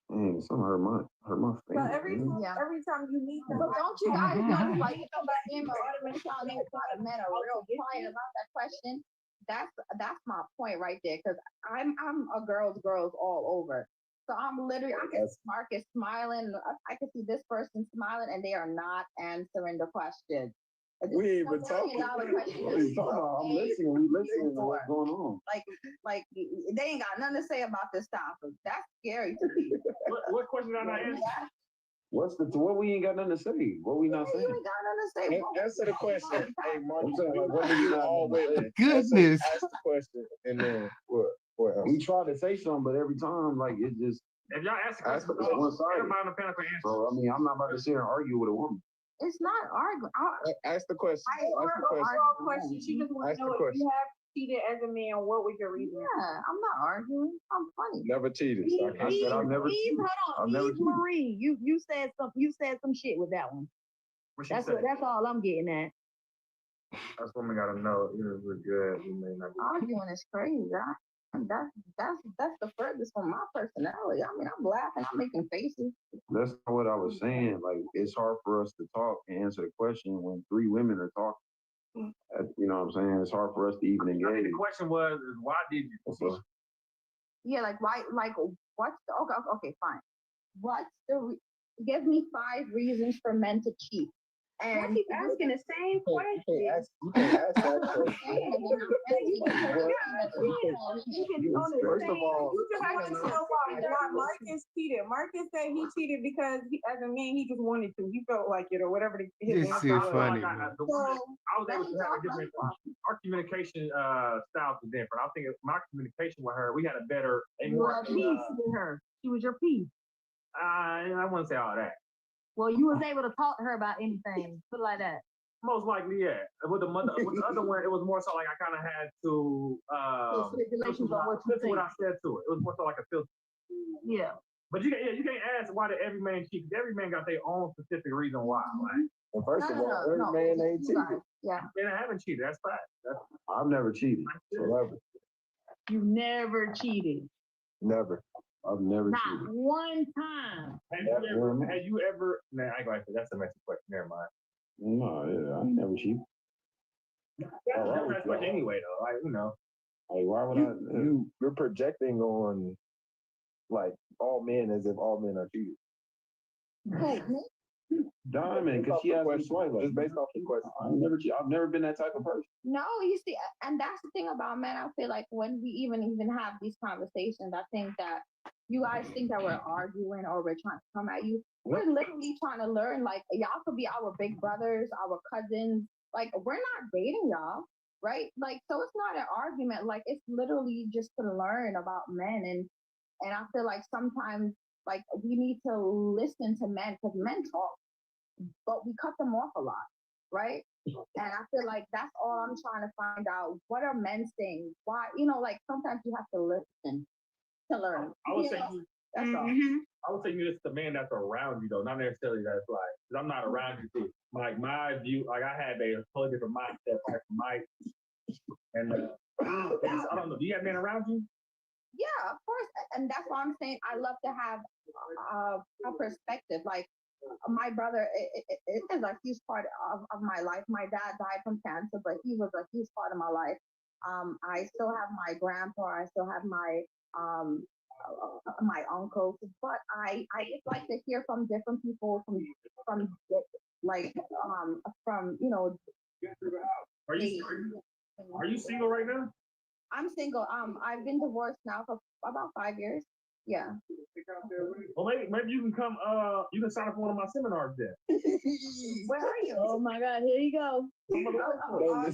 Some hurt my So feelings. every time you meet them, But don't you guys notice, like, you know, that Emma Orderman telling you a lot of men are real quiet about that question? That's my point right there, because I'm a girl's all over. So I'm literally, I can Marcus smiling, I can see this person smiling, and they are not answering the question. We ain't even talking. I'm listening. We listening to what's going on. Like they ain't got nothing to say about this topic. That's scary to me. What question did I not answer? What we ain't got nothing to say? What we not saying? You ain't got nothing to say. Answer the question. Hey, Mark, what do you always Goodness. ask the question and then what else? We try to say something, but every time, like, it just. If y'all ask Ask the the question, one side. everybody on the panel can answer. So, I mean, I'm not about to sit here and argue with a woman. It's not arguing. Ask the question. Ask the question. She just wants to know if you have cheated as a man, what was your reason? Yeah, I'm not arguing. I'm funny. Never cheated. So I said I've never cheated. Hold on, Eve Marie, you said some shit with that one. That's all I'm getting at. That's what we gotta know. Either we're good, we may not be. Arguing is crazy. That's the furthest from my personality. I mean, I'm laughing, I'm making faces. That's not what I was saying. Like, it's hard for us to talk and answer the question when three women are talking. You know what I'm saying? It's hard for us to even engage. I think the question was, why did you? Yeah, like why? Like what's the? Okay, fine. What's the? Give me 5 reasons for men to cheat. And I keep asking the same question. You can ask that question. First of all, you just have to know why Marcus cheated. Marcus said he cheated because as a man, he just wanted to. He felt like it or whatever his This answer is was. funny. I was able to have a different. Our communication styles were different. I think my communication with her, we had a better. You were at peace with her. She was your peace. I wouldn't say all that. Well, you was able to talk to her about anything, put it like that. Most likely, yeah. With the other one, it was more so like I kind of had to Stipulations on what you what I said to it. It was more so like a filter. Yeah. But you can't ask why did every man cheat? Every man got their own specific reason why. Like, well, first of all, every man ain't cheated. Yeah. And I haven't cheated. That's fact. I've never cheated. Never. You never cheated. Never. I've never Not cheated. one time. Have you ever? Nah, I ain't gonna answer. That's a messy question. Never mind. No, yeah, I ain't never cheated. That's a messy question anyway, though. Like, you know. Like, why would You're projecting on like all men as if all men are cheated. Diamond, because she asked me twice. Just based off the question. I've never been that type of person. No, you see, and that's the thing about men. I feel like when we even have these conversations, I think that you guys think that we're arguing or we're trying to come at you. We're literally trying to learn. Like, y'all could be our big brothers, our cousins. Like, we're not dating y'all, right? Like, so it's not an argument. Like, it's literally just to learn about men. And I feel like sometimes, like, we need to listen to men because men talk, but we cut them off a lot, right? And I feel like that's all I'm trying to find out. What are men saying? Why? Like, sometimes you have to listen to learn. I would say that's all. I would say you just the man that's around you, though, not necessarily that's like, because I'm not around you too. Like, my view, like, I had a totally different mindset like Mike. And I don't know, do you have men around you? Yeah, of course. And that's why I'm saying I love to have a perspective. Like, my brother is a huge part of my life. My dad died from cancer, but he was a huge part of my life. I still have my grandpa. I still have my uncles, but I just like to hear from different people from Are you single right now? I'm single. I've been divorced now for about 5 years. Yeah. Well, maybe you can come. You can sign up for one of my seminars then. Where are you? Oh my God! Here you go. Well,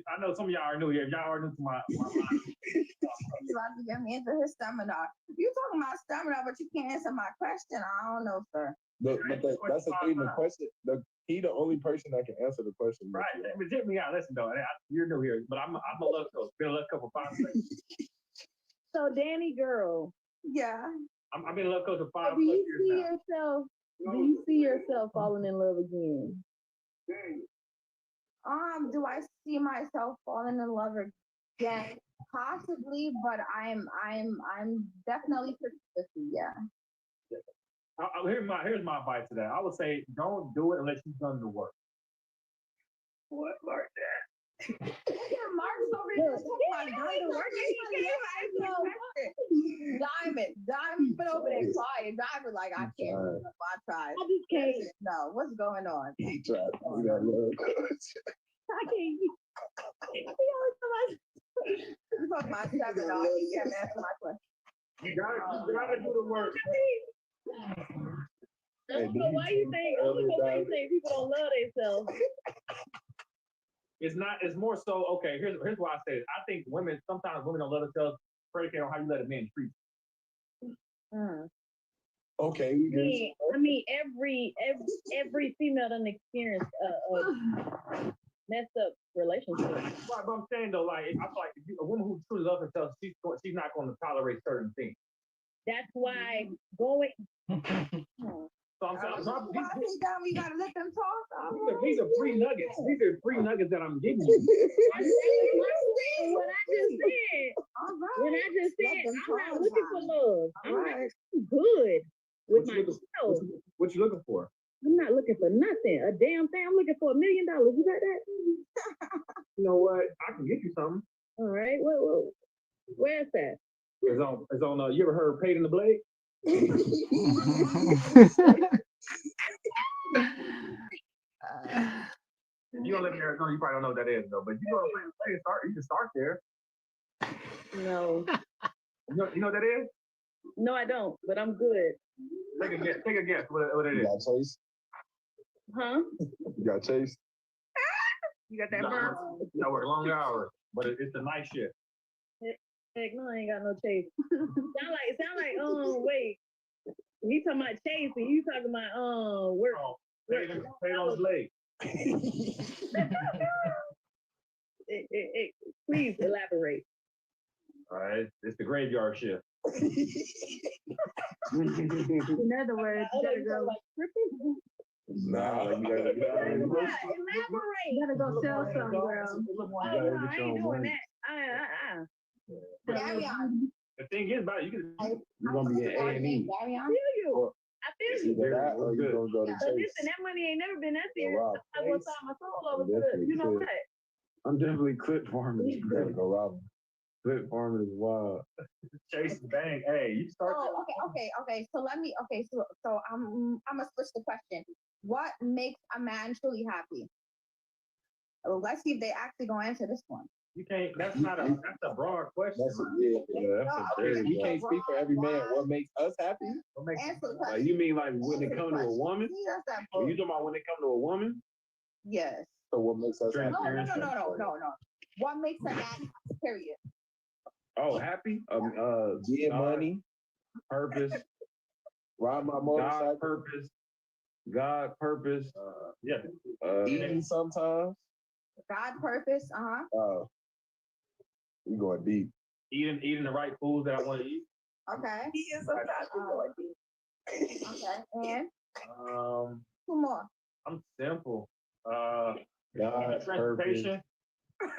I know some of y'all are new here. If y'all are new to my you about to get me into his seminar. You talking about seminar, but you can't answer my question. I don't know, sir. That's the thing. The question. He the only person that can answer the question. Right. But hit me out. Listen, though. You're new here, but I'm a love coach. Been a love coach for 5 years. So, Danny girl. Yeah. I've been a love coach for 5 do you years see now. Do you see yourself falling in love again? Do I see myself falling in love again? Possibly, but I'm definitely 50-50, yeah. Here's my advice to that. I would say don't do it unless you've done the work. What like that? Mark's over here like doing the work. Diamond's been over there quiet. Diamond like I can't. I tried. I just can't. No, what's going on? He tried. We got love. I can't. You talking about 7 dollars? You have to answer my question. You gotta do the work. I don't know why you think people don't love themselves. It's more so, okay, here's why I say it. I think sometimes women don't love themselves predicated on how you let a man treat you. Okay. I mean, every female done experienced a messed up relationship. Right, but I'm saying though, like I feel like a woman who truly loves herself, she's not going to tolerate certain things. That's why going. So I'm saying, we gotta let them talk. These are free nuggets. These are free nuggets that I'm giving you. What I just said. When I just said, I'm not looking for love. I'm not good with myself. What you looking for? I'm not looking for nothing. A damn thing. I'm looking for $1 million. You got that? You know what? I can get you something. All right. Where's that? It's on. You ever heard "Paid in the Blade"? You don't live in Arizona, you probably don't know what that is though. But you know you can start there. No. You know what that is? No, I don't. But I'm good. Take a guess. What it is? You got Chase? Huh? You got Chase? You got that burn? I work long hours, but it's a night shift. Heck no, I ain't got no chase. sound like wait. He talking about chase and you talking about work. Oh, paid on the blade. Please elaborate. All right, it's the graveyard shift. In other words, you gotta go like tripping. Nah, you gotta elaborate. You gotta go sell some, girl. I ain't doing that. The thing is about it, you're gonna be an A&E. I feel you. That or you gonna go to Listen, that money ain't never been that serious. I will sign my soul over to Definitely you know could. what? I'm definitely clip farming. You gotta go rob him. Clip farming is wild. Chase bang. Hey, you start. Okay. So let me. Okay, so I'm gonna switch the question. What makes a man truly happy? Let's see if they actually gonna answer this one. You can't. That's a broad question. That's a very. We can't speak for every man. What makes us happy? What makes You mean like when it comes to a woman? Are you talking about when it comes to a woman? Yes. So what makes us happy? No. What makes a man happy, period? Oh, happy? Get money, purpose, ride my motorcycle, God purpose. Yeah. Eating sometimes. God purpose. We going deep. Eating the right foods that I want to eat. Okay. He is sometimes going deep. Okay. And two more. I'm simple. God transportation. You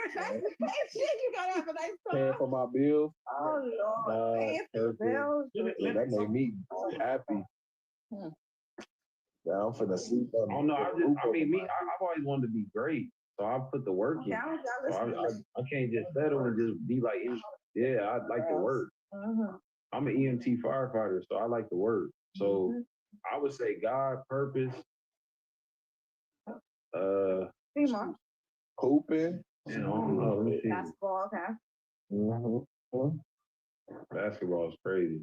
gotta have a nice car. Paying for my bills. Oh Lord. Paying for bills. That made me happy. Down for the sleep. Oh no, I've always wanted to be great. So I put the work in. So I can't just settle and just be like, yeah, I like to work. I'm an EMT firefighter, so I like to work. So I would say God, purpose, hooping. You know, let me see. Basketball, okay. Basketball is crazy.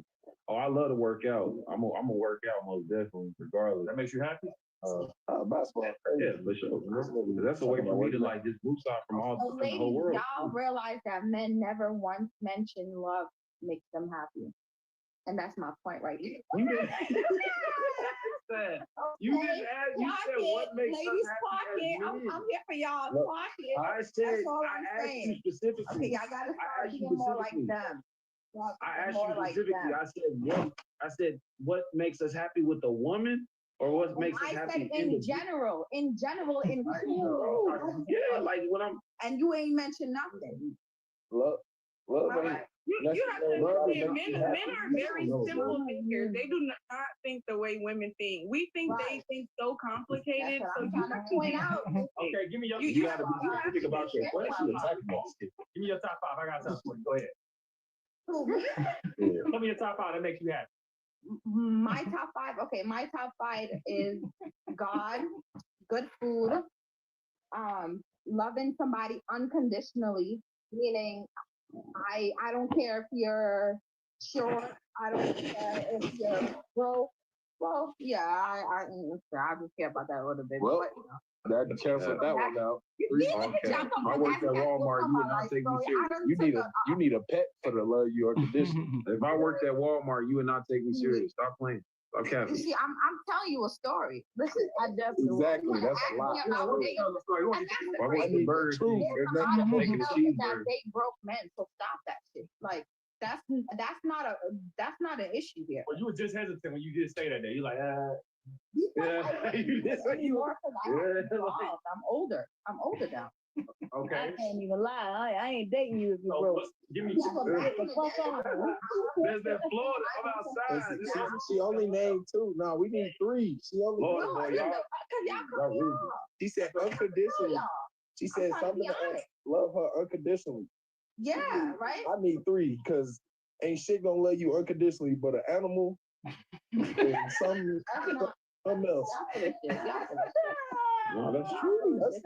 Oh, I love to work out. I'm gonna work out most definitely, regardless. That makes you happy? Basketball. Yeah, for sure. That's a way for me to like just move out from the whole world. Y'all realize that men never once mention love makes them happy. And that's my point right here. You said what makes ladies us happy. I'm here for y'all. I asked you specifically. Okay, y'all gotta start being more like them. I asked you specifically. I said what makes us happy with a woman, or what makes us happy in general, in yeah, like when I'm. And you ain't mentioned nothing. Look. Love You have to understand, men are very simple thinkers. They do not think the way women think. We think they think so complicated. So you trying to point out. Okay, give me your. You gotta be specific about your question. Give me your top 5. I got something for you. Go ahead. Tell me your top 5 that makes you happy. My top 5. Okay, my top 5 is God, good food, loving somebody unconditionally, meaning I don't care if you're short, I don't care if you're broke. Well, yeah, I just care about that a little bit. Well, but, that cancel that one out. I worked at Walmart. You would not take me serious. You need a pet for the love you unconditional. If I worked at Walmart, you would not take me serious. Stop playing. Okay. You see, I'm telling you a story. Listen, I definitely exactly. That's a lot. Why would the Burger King? That they broke men, so stop that shit. Like that's not an issue here. Well, you were just hesitant when you did say that. Day. You're like, yeah. I'm older now. Okay. I can't even lie. I ain't dating you if you broke. Give me There's that Florida. I'm outside. She only named 2. No, we need 3. She only She said unconditionally. She said something else. Love her unconditionally. Yeah, right. I need 3 because ain't shit gonna love you unconditionally but an animal and something else. No, that's true. That's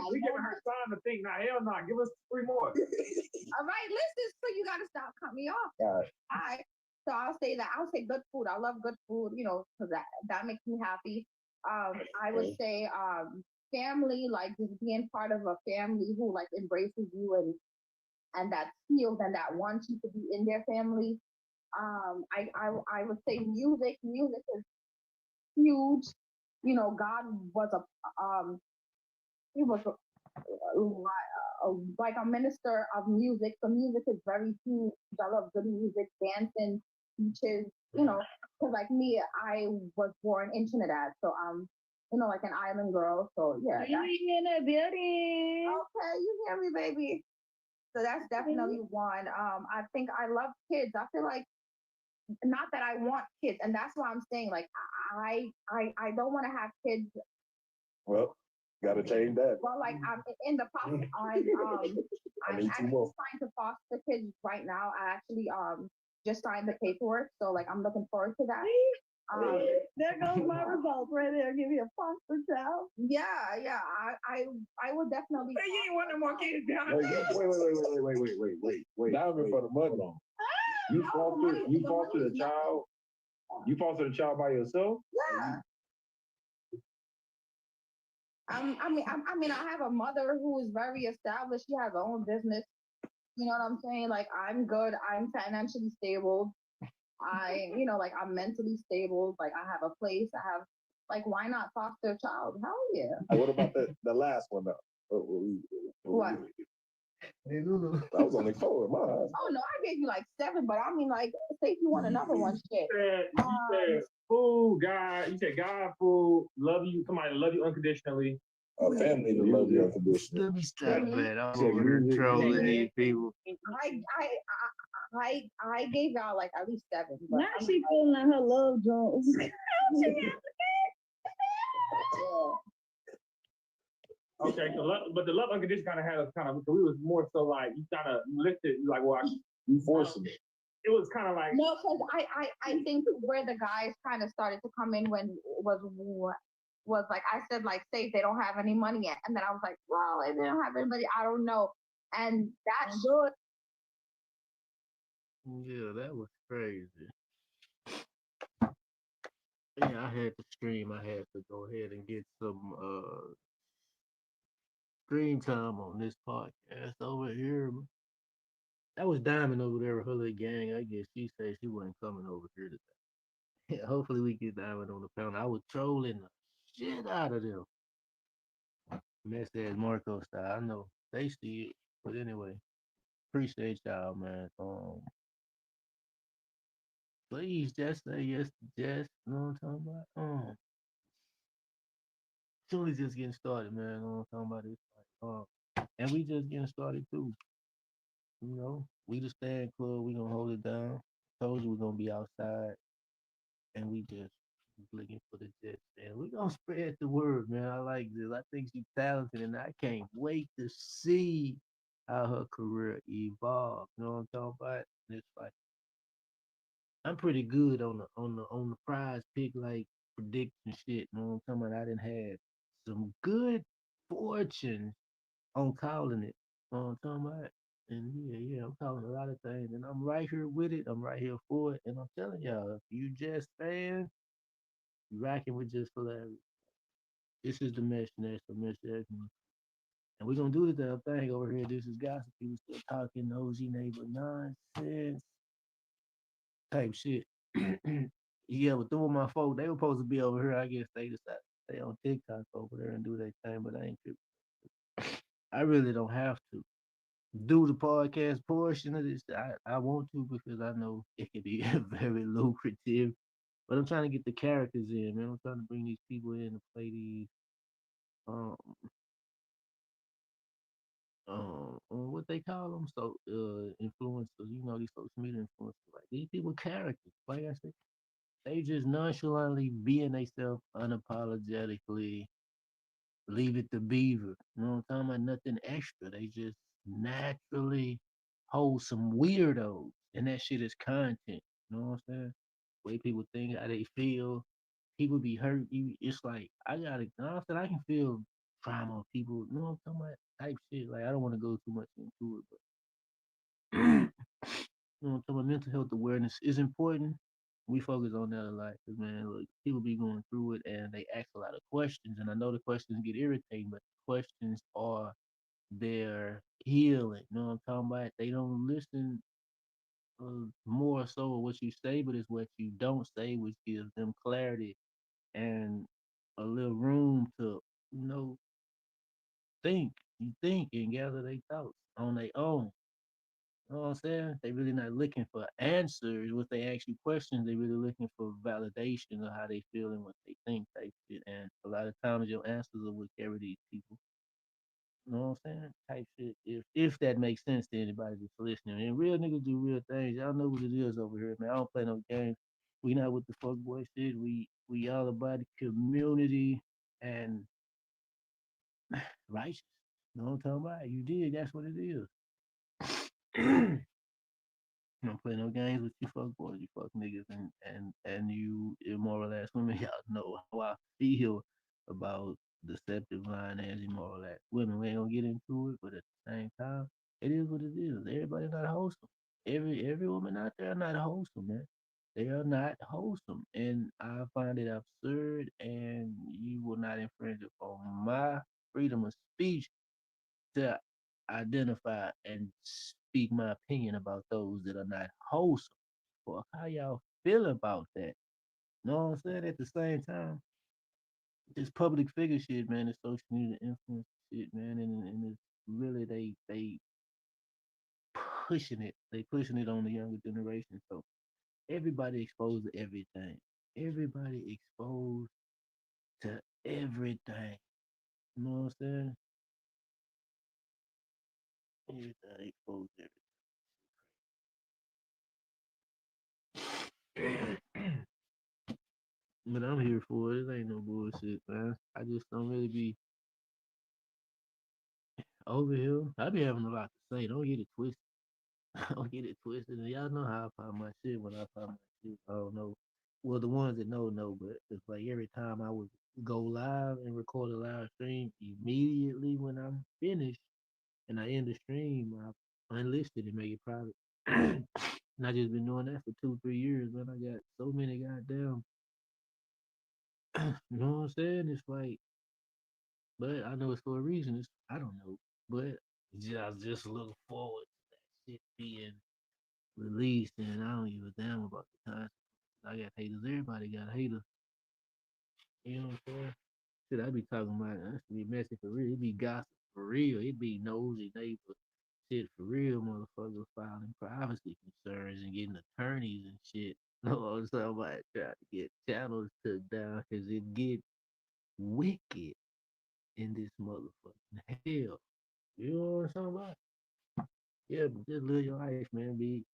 We giving her time to think. Now, hell no. Give us 3 more. All right, listen. So you gotta stop cutting me off. All right. So I'll say good food. I love good food. You know, because that makes me happy. I would say family, like just being part of a family who like embraces you and that feels and that wants you to be in their family. I would say music. Music is huge. You know, God was he was like a minister of music. So music is very huge. I love good music, dancing, beaches. You know, because like me, I was born in Trinidad, so you know, like an island girl. So yeah. You in the building? Okay, you hear me, baby. So that's definitely one. I think I love kids. I feel like not that I want kids, and that's why I'm saying like I don't want to have kids. Well, gotta change that. Well, like I'm in the process. I'm actually trying to foster kids right now. I actually just signed the paperwork, so like I'm looking forward to that. There goes my results right there. Give me a foster child. Yeah. I would definitely. Hey, you ain't want no more kids down. Wait. Diamond for the money. You fostered a child. You fostered a child by yourself? Yeah. I mean, I have a mother who is very established. She has her own business. You know what I'm saying? Like, I'm good. I'm financially stable. I'm mentally stable. Like, I have a place. Like, why not foster a child? Hell yeah. What about the last one though? What? Hey, Lulu. That was only 4 in my eyes. Oh no, I gave you like 7, but I mean, like, say if you want another one, shit. You said food, God. You said God, food, love you. Somebody love you unconditionally. A family to love you unconditionally. Let me stop, man. I'm over here trolling these people. I gave y'all like at least 7. But Now she feeling like her love Jones. Okay, so but the love unconditional kind of had us so we was more so like you kind of lifted like you forcing it. It was kind of like no, because I think where the guys kind of started to come in when was like I said, like, say if they don't have any money yet, and then I was like, well, if they don't have anybody, I don't know, and that's good. Yeah, that was crazy. Yeah, I had to stream. I had to go ahead and get some screen time on this podcast over here. That was Diamond over there with her little gang. I guess she said she wasn't coming over here today. Yeah, hopefully we get Diamond on the panel. I was trolling the shit out of them. MessyAsMarqo style. I know they see it, but anyway, appreciate y'all, man. Please just say yes to Jess. You know what I'm talking about? It's only just getting started, man. You know what I'm talking about? It's like, And we just getting started too. You know, we the stand club. We gonna hold it down. Told you we're gonna be outside, and we just looking for the Jets. And we gonna spread the word, man. I like this. I think she's talented, and I can't wait to see how her career evolve. You know what I'm talking about? And it's like I'm pretty good on the prize pick like prediction shit. You know what I'm talking about? I didn't have some good fortune on calling it. You know what I'm talking about? And yeah, I'm calling a lot of things, and I'm right here with it. I'm right here for it, and I'm telling y'all, if you just fans, you rocking with just hilarious. This is the mesh next for MessyAsMarqo. And we're gonna do the damn thing over here. This is gossip. People still talking nosy neighbor nonsense type shit. Yeah, but two of my folks, they were supposed to be over here. I guess they decided to stay on TikTok over there and do their thing, but I ain't I really don't have to do the podcast portion of this. I want to because I know it can be very lucrative. But I'm trying to get the characters in, man. I'm trying to bring these people in to play these um what they call them, so influencers, these social media influencers, like these people characters, like I said, they just nonchalantly being themselves unapologetically, leave it to beaver, you know what I'm talking about, nothing extra, they just naturally hold some weirdos, and that shit is content, you know what I'm saying, way people think, how they feel, people be hurt, it's like, I gotta, you know what I'm saying, I can feel trauma, people, you know what I'm talking about, type shit, like, I don't want to go too much into it, but talking about mental health awareness is important. We focus on that a lot because, man, look, people be going through it and they ask a lot of questions. And I know the questions get irritating, but the questions are their healing. You know what I'm talking about? They don't listen more so of what you say, but it's what you don't say, which gives them clarity and a little room to, you know, think. You think and gather their thoughts on their own. You know what I'm saying? They really not looking for answers. What they ask you questions, they really looking for validation of how they feel and what they think type shit. And a lot of times your answers are what carry these people. You know what I'm saying? Type shit. If that makes sense to anybody that's listening. And real niggas do real things. Y'all know what it is over here, man. I don't play no games. We not with the fuck boy shit. We all about the community and righteous. You know what I'm talking about? You did, that's what it is. You don't play no games with you fuck boys, you fuck niggas, and you immoral ass women. Y'all know how I feel about deceptive lying ass immoral ass women. We ain't gonna get into it, but at the same time, it is what it is. Everybody not wholesome. Every woman out there not wholesome, man. They are not wholesome, and I find it absurd. And you will not infringe upon my freedom of speech to identify and speak my opinion about those that are not wholesome. Well, how y'all feel about that? Know what I'm saying? At the same time, this public figure shit, man, this social media influence shit, man, and it's really they pushing it. They pushing it on the younger generation. So everybody exposed to everything. Everybody exposed to everything. You know what I'm saying? Everybody exposed to everything. But I'm here for it. It ain't no bullshit, man. I just don't really be over here. I be having a lot to say. Don't get it twisted. Don't get it twisted. And y'all know how I pop my shit when I pop my shit. I don't know. Well, the ones that know, but it's like every time I would go live and record a live stream, immediately when I'm finished and I end the stream, I unlist it and make it private. And I just been doing that for 2, 3 years, man. I got so many goddamn, you know what I'm saying? It's like, but I know it's for a reason. I don't know, but just look forward to that shit being released, and I don't give a damn about the time. I got haters. Everybody got haters. You know what I'm saying? Shit, I be talking about that should be messy for real. It be gossip for real. It be nosy neighbor shit for real. Motherfuckers filing privacy concerns and getting attorneys and shit. No, I'm talking about trying to get channels took down because it get wicked in this motherfucking hell. You know what I'm talking about? Yeah, but just live your life, man. Be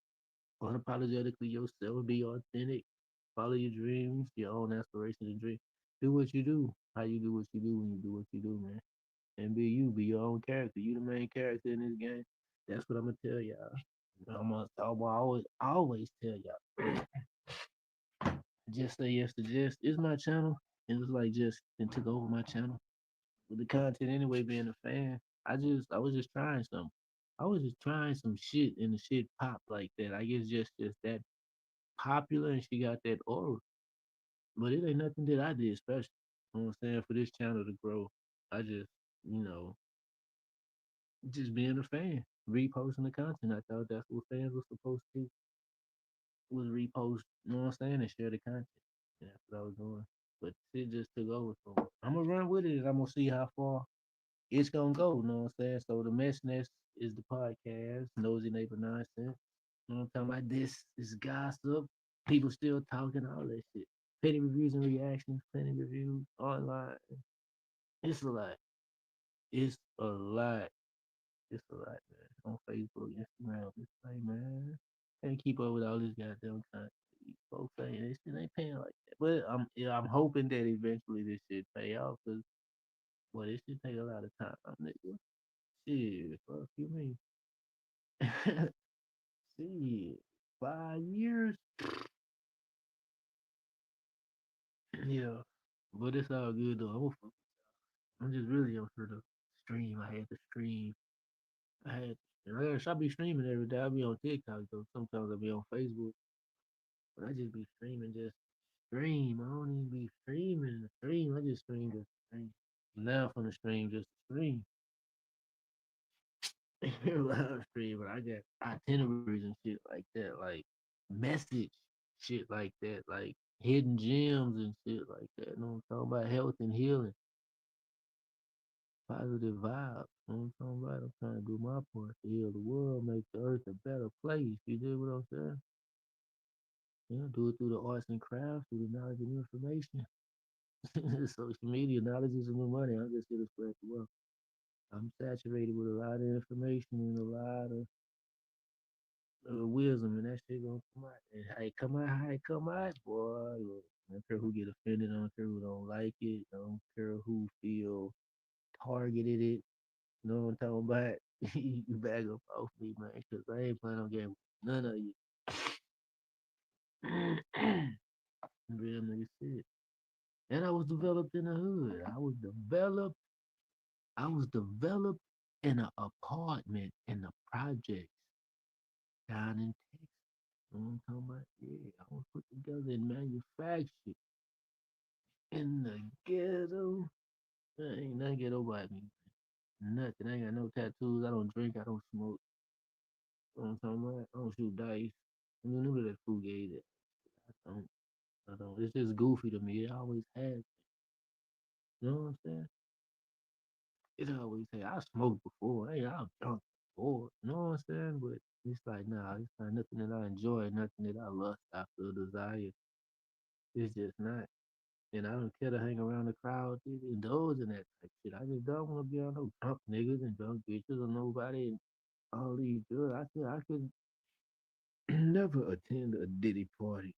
unapologetically yourself. Be authentic. Follow your dreams, your own aspirations and dreams. Do what you do. How you do what you do when you do what you do, man. And be you. Be your own character. You the main character in this game. That's what I'm gonna tell y'all. I'm always tell y'all. Just say yes to just. It's my channel. And it's like just and took over my channel with the content anyway. Being a fan, I was just trying something. I was just trying some shit and the shit popped like that. I guess just that popular and she got that aura. But it ain't nothing that I did special. You know what I'm saying? For this channel to grow. I just, you know, just being a fan, reposting the content. I thought that's what fans were supposed to do, was repost, you know what I'm saying, and share the content. And that's what I was doing. But it just took over for me. I'm gonna run with it and I'm gonna see how far it's gonna go, you know what I'm saying? So the mess nest is the podcast, nosy neighbor nonsense. You know what I'm talking about? This is gossip. People still talking, all that shit. Petty reviews and reactions, plenty reviews online. It's a lot. It's a lot. It's a lot, man. On Facebook, Instagram, this thing, man. Can't keep up with all this goddamn content. These folks saying this shit ain't paying like that. But I'm hoping that eventually this shit pay off because boy, this shit take a lot of time, nigga. Shit, fuck you mean? Shit, 5 years? Yeah. But it's all good though. I'm just really on for the stream. I had to stream. I had I be streaming every day. I be on TikTok though. Sometimes I be on Facebook. But I just be streaming, just stream. I don't even be streaming the stream. I just stream just stream. Now from the stream just to stream. Live stream, but I got itineraries and shit like that, like message shit like that, like hidden gems and shit like that. You know what I'm talking about? Health and healing, positive vibes. You know what I'm talking about? I'm trying to do my part to heal the world, make the earth a better place. You dig what I'm saying? Yeah, do it through the arts and crafts, through the knowledge and information. Social media, knowledge is the new money. I'm just here to spread the wealth. I'm saturated with a lot of information and a lot of wisdom, and that shit gonna come out. And how it come out, boy. Look, I don't care who get offended. I don't care who don't like it. I don't care who feel targeted it. You know what I'm talking about? You back up off me, man, because I ain't planning on getting none of you. Real nigga shit. And I was developed in the hood. I was developed in an apartment in the projects down in Texas. You know what I'm talking about? Yeah, I was put together in manufactured in the ghetto. There ain't nothing ghetto about me. Nothing. I ain't got no tattoos. I don't drink. I don't smoke. You know what I'm talking about? I don't shoot dice. I mean, none of that food gave that. I don't. I don't. It's just goofy to me. It always has. You know what I'm saying? It always has. I smoked before. Hey, I've drunk before. You know what I'm saying? But it's like, nah, it's not nothing that I enjoy, nothing that I lust after, desire. It's just not. And I don't care to hang around the crowd, indulge in that type shit. I just don't want to be on no drunk niggas and drunk bitches or nobody and all these girls. I could never attend a Diddy party.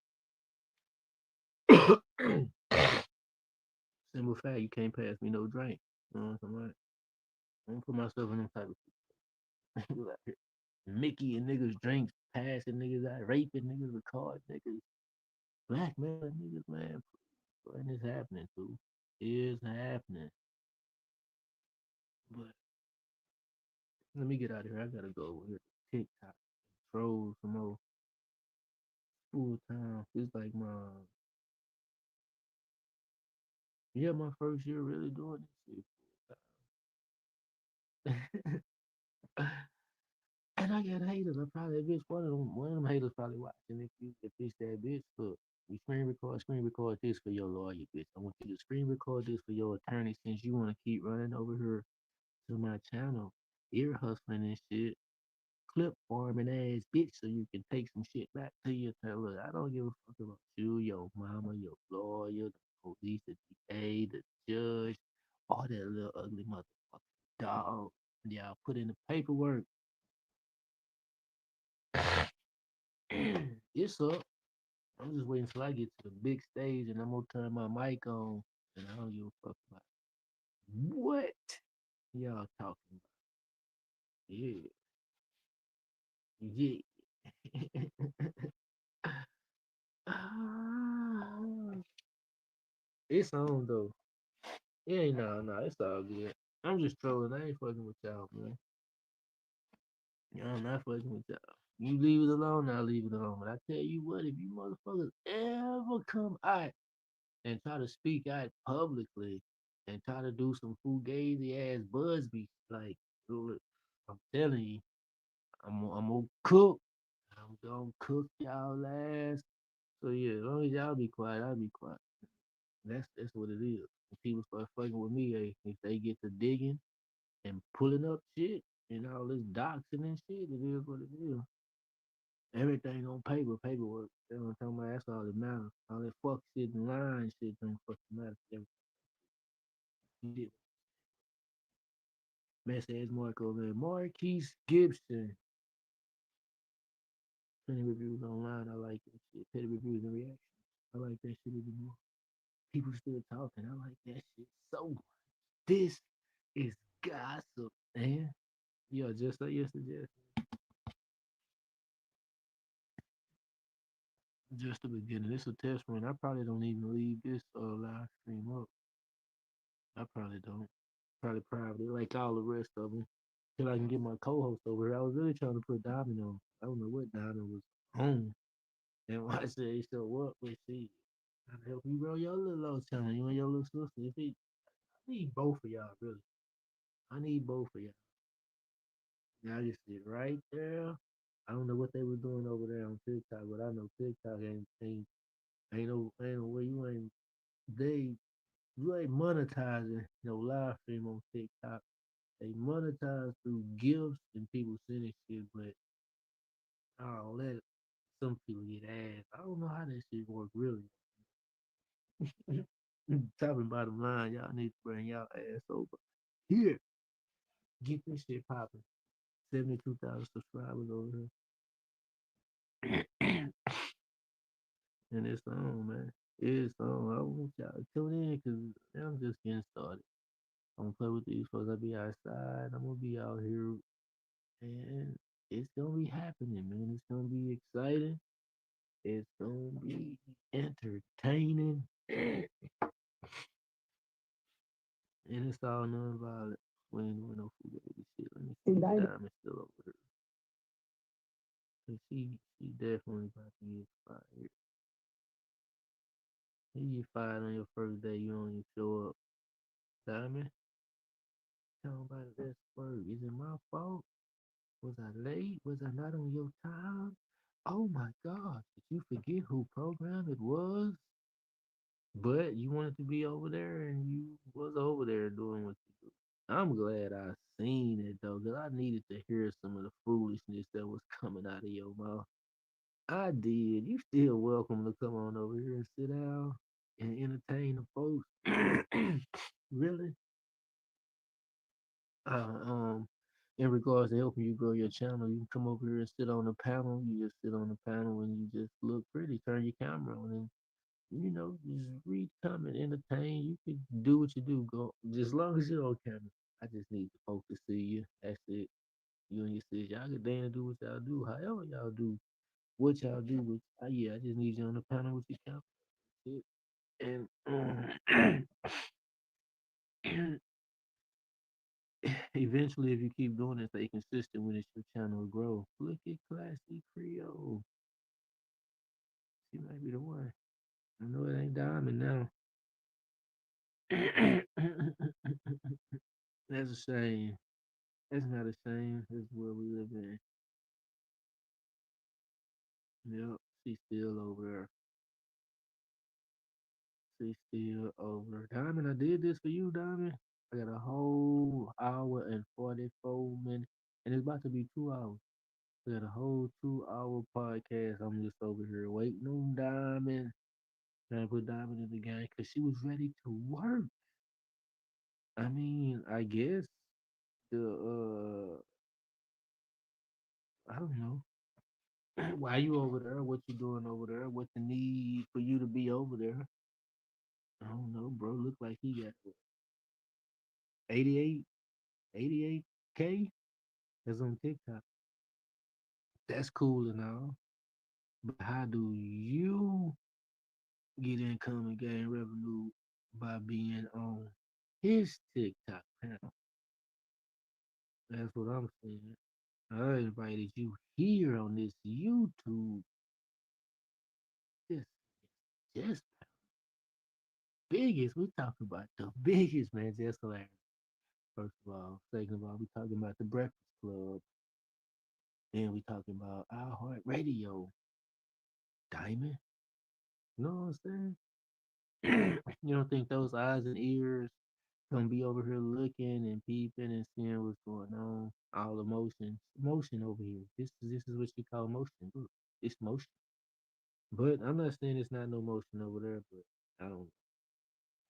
Simple fact, you can't pass me no drink. You know what I'm saying? I don't put myself in them type of people out here. Mickey and niggas drinks, passing niggas out, raping niggas, recording niggas, blackmailing niggas, man. And it's happening too. It's happening. But let me get out of here. I gotta go over here to TikTok, troll some more full time. It's like my first year really doing this shit. And I got haters. I probably a bitch. One of them haters probably watching. If it's that bitch, look, you screen record this for your lawyer, bitch. I want you to screen record this for your attorney since you want to keep running over here to my channel, ear hustling and shit, clip farming ass bitch, so you can take some shit back to your tell look, I don't give a fuck about you, your mama, your lawyer, the police, the DA, the judge, all that little ugly motherfucker dog. Y'all put in the paperwork. It's up. I'm just waiting till I get to the big stage and I'm gonna turn my mic on and I don't give a fuck about what y'all talking about. Yeah. Yeah. It's on though. It ain't no, it's all good. I'm just trolling. I ain't fucking with y'all, man. I'm not fucking with y'all. You leave it alone, I'll leave it alone. But I tell you what, if you motherfuckers ever come out and try to speak out publicly and try to do some fugazi ass Busby, like, look, I'm telling you, I'm gonna cook. I'm gonna cook y'all ass. So yeah, as long as y'all be quiet, I'll be quiet. That's what it is. When people start fucking with me, if they get to digging and pulling up shit and all this doxing and shit, it is what it is. Everything on paperwork. You know what I'm talking about? That's all that matters. All that fuck shit and lying shit don't fucking matter. Everything. MessyAsMarqo, man. Marquise Gibson. Penny reviews online. I like that shit. Petty reviews and reactions. I like that shit even more. People still talking. I like that shit so much. This is gossip, man. Yeah, just like yesterday. Just the beginning. It's a test run. I probably don't even leave this live stream up. I probably don't. Probably privately, like all the rest of them, till I can get my co-host over here. I was really trying to put Diamond on. I don't know what Diamond was on. And when I said show up, let's see. I help you grow your little old channel. You and your little sister. I need both of y'all, really. I need both of y'all. Y'all just sit right there. I don't know what they were doing over there on TikTok, but I know TikTok ain't no way you ain't monetizing no live stream on TikTok. They monetize through gifts and people sending shit, but oh, let some people get ass. I don't know how that shit work really. Top and bottom line, y'all need to bring y'all ass over here. Get this shit popping. 72,000 subscribers over here. And it's on, man. It's on. I want y'all to tune in because I'm just getting started. I'm gonna play with these folks. I'll be outside. I'm gonna be out here, and it's gonna be happening, man. It's gonna be exciting. It's gonna be entertaining, and it's all non-violent. We ain't doing no fugazi shit. Let me see. Diamond's still over there. She definitely about to get fired. You get fired on your first day. You don't even show up. Diamond, tell about this word. Is it my fault? Was I late? Was I not on your time? Oh my God! Did you forget who program it was? But you wanted to be over there, and you was over there doing what you do. I'm glad I seen it though, cause I needed to hear some of the foolishness that was coming out of your mouth. I did. You still welcome to come on over here and sit down and entertain the folks. Really? Uh, um, in regards to helping you grow your channel, you can come over here and sit on the panel. You just sit on the panel and you just look pretty. Turn your camera on and just read, comment, entertain. You can do what you do. Go just as long as you're on camera. I just need the folks to see you. That's it. You and your sis, y'all can dance do what y'all do. However y'all do what y'all do. With, yeah, I just need you on the panel with your camera. And eventually, if you keep doing it, stay consistent with it, your channel will grow. Look at Classy Creole. She might be the one. I know it ain't Diamond now. That's a shame. That's not a shame. That's where we live in. Yep, she's still over there. She's still over. Diamond, I did this for you, Diamond. I got a whole hour and 44 minutes, and it's about to be 2 hours. We got a whole 2 hour podcast. I'm just over here waiting on Diamond. Trying to put Diamond in the game because she was ready to work. I mean, I guess the I don't know. Why you over there? What you doing over there? What the need for you to be over there? I don't know, bro. Look like he got what, 88, 88K. That's on TikTok. That's cool and all. But how do you get income and gain revenue by being on his TikTok panel? That's what I'm saying. I invited you here on this YouTube. This just biggest. We talking about the biggest, man. Just hilarious. First of all, second of all, we talking about the Breakfast Club. Then we talking about our Heart Radio. Diamond. You know what I'm saying? You don't think those eyes and ears gonna be over here looking and peeping and seeing what's going on? All emotions, motion over here. This is what you call motion. Look, it's motion. But I'm not saying it's not no motion over there. But I don't.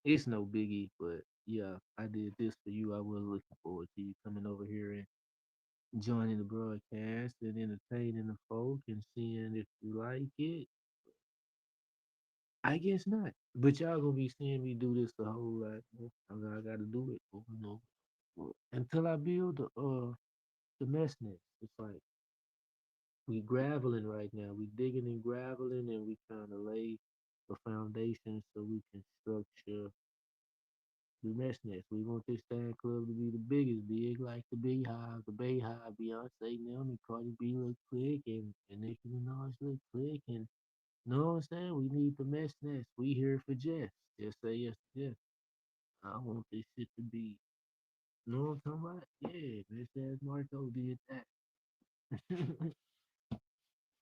It's no biggie. But yeah, I did this for you. I was looking forward to you coming over here and joining the broadcast and entertaining the folk and seeing if you like it. I guess not. But y'all gonna be seeing me do this a whole lot. I gotta do it over and over. Until I build the mesh nest. It's like we graveling right now. We digging and graveling and we trying to lay the foundation so we can structure the mesh nest. We want this fan club to be the biggest, big like the Beehive, the Bayhive, Beyonce, Naomi, Cardi B look click and Nicki Minaj look click and you know what I'm saying? We need the mesh nest. We here for Jess. Just say yes to Jess. I want this shit to be. You know what I'm talking about? Yeah, MessyAsMarqo did that.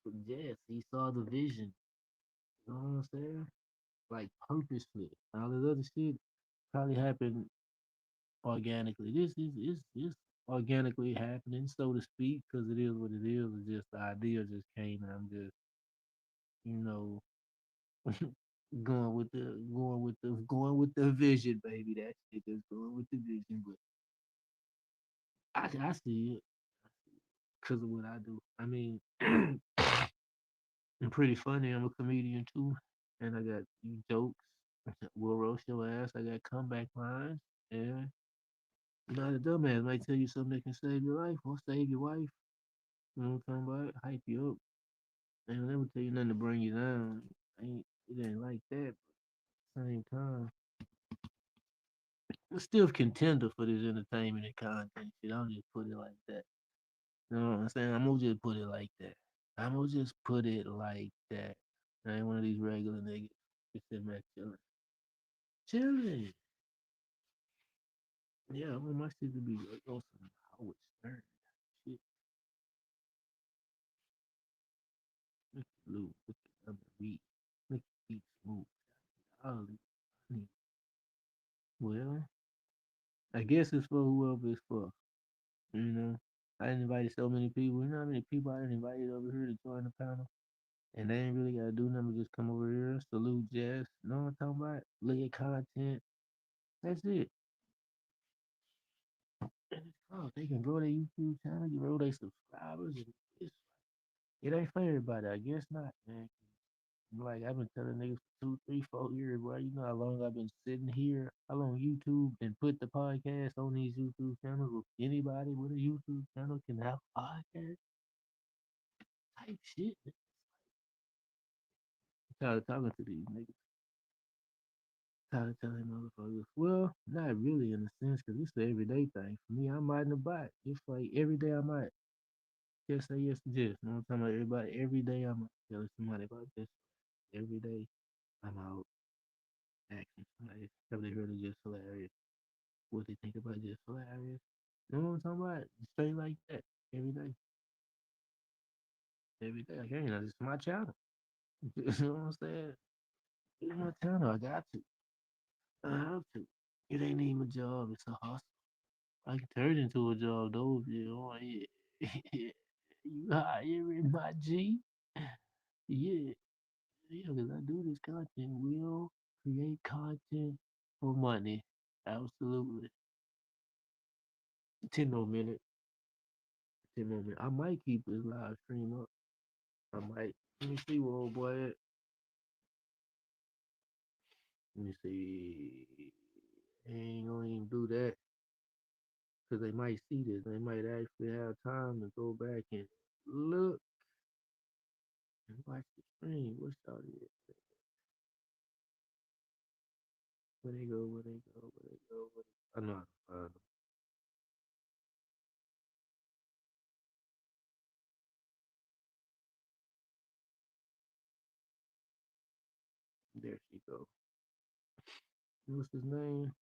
For Jess, he saw the vision. You know what I'm saying? Like purposely. All this other shit probably happened organically. This organically happening, so to speak, because it is what it is. It's just the idea just came, and I'm just, you know, going with the vision, baby. That shit just going with the vision. But I see it because of what I do. I mean, I'm pretty funny. I'm a comedian too, and I got jokes. Will roast your ass. I got comeback lines. Yeah, not a dumbass might tell you something that can save your life or save your wife. You know what I'm talking about? Hype you up. They don't never tell you nothing to bring you down. It ain't like that. But at the same time, I'm still a contender for this entertainment and content shit. I'll just put it like that. You know what I'm saying? I'm gonna just put it like that. I'm gonna just put it like that. I ain't one of these regular niggas. Just sitting back chilling. Chilling. Yeah, I want my shit to be like on some Howard Stern shit. Look at Lou. Look at Reed. Look at Beat Smooth. Ollie. Well, I guess it's for whoever it's for. You know, I invited so many people. You know how many people I invited over here to join the panel? And they ain't really gotta do nothing but just come over here, salute Jess. You know what I'm talking about? Look at content. That's it. And it's called. They can grow their YouTube channel, grow their subscribers. And it ain't for everybody. I guess not, man. Like I've been telling niggas for 2, 3, 4 years, bro. You know how long I've been sitting here, how long YouTube and put the podcast on these YouTube channels. If anybody with a YouTube channel can have a podcast type shit. I'm tired of talking to these niggas. Tired of telling motherfuckers. Well, not really in a sense, because it's an everyday thing. For me, I'm riding a bike. It's like every day I might just say yes to this. You know what I'm talking about? Everybody, every day I'm telling somebody about this. Every day I'm out asking somebody, have they heard of Just Hilarious? What they think about Just Hilarious? You know what I'm talking about? Straight like that. Every day. Every day. I can't. It's my channel. You know what I'm saying? It's my channel. I got to. I have to. It ain't even a job. It's a hustle. I can turn it into a job though. If you know, yeah. You hiring my G? Yeah. Yeah, because I do this content. We'll create content for money. Absolutely. 10 more minutes. 10 more minutes. I might keep this live stream up. I might. Let me see where old boy at. Let me see. Ain't gonna even do that. Because they might see this. They might actually have time to go back and look and watch the stream. What's all this? Where they go? Where they go? Where they go? Where they... I know how to find them. There she go. What's his name?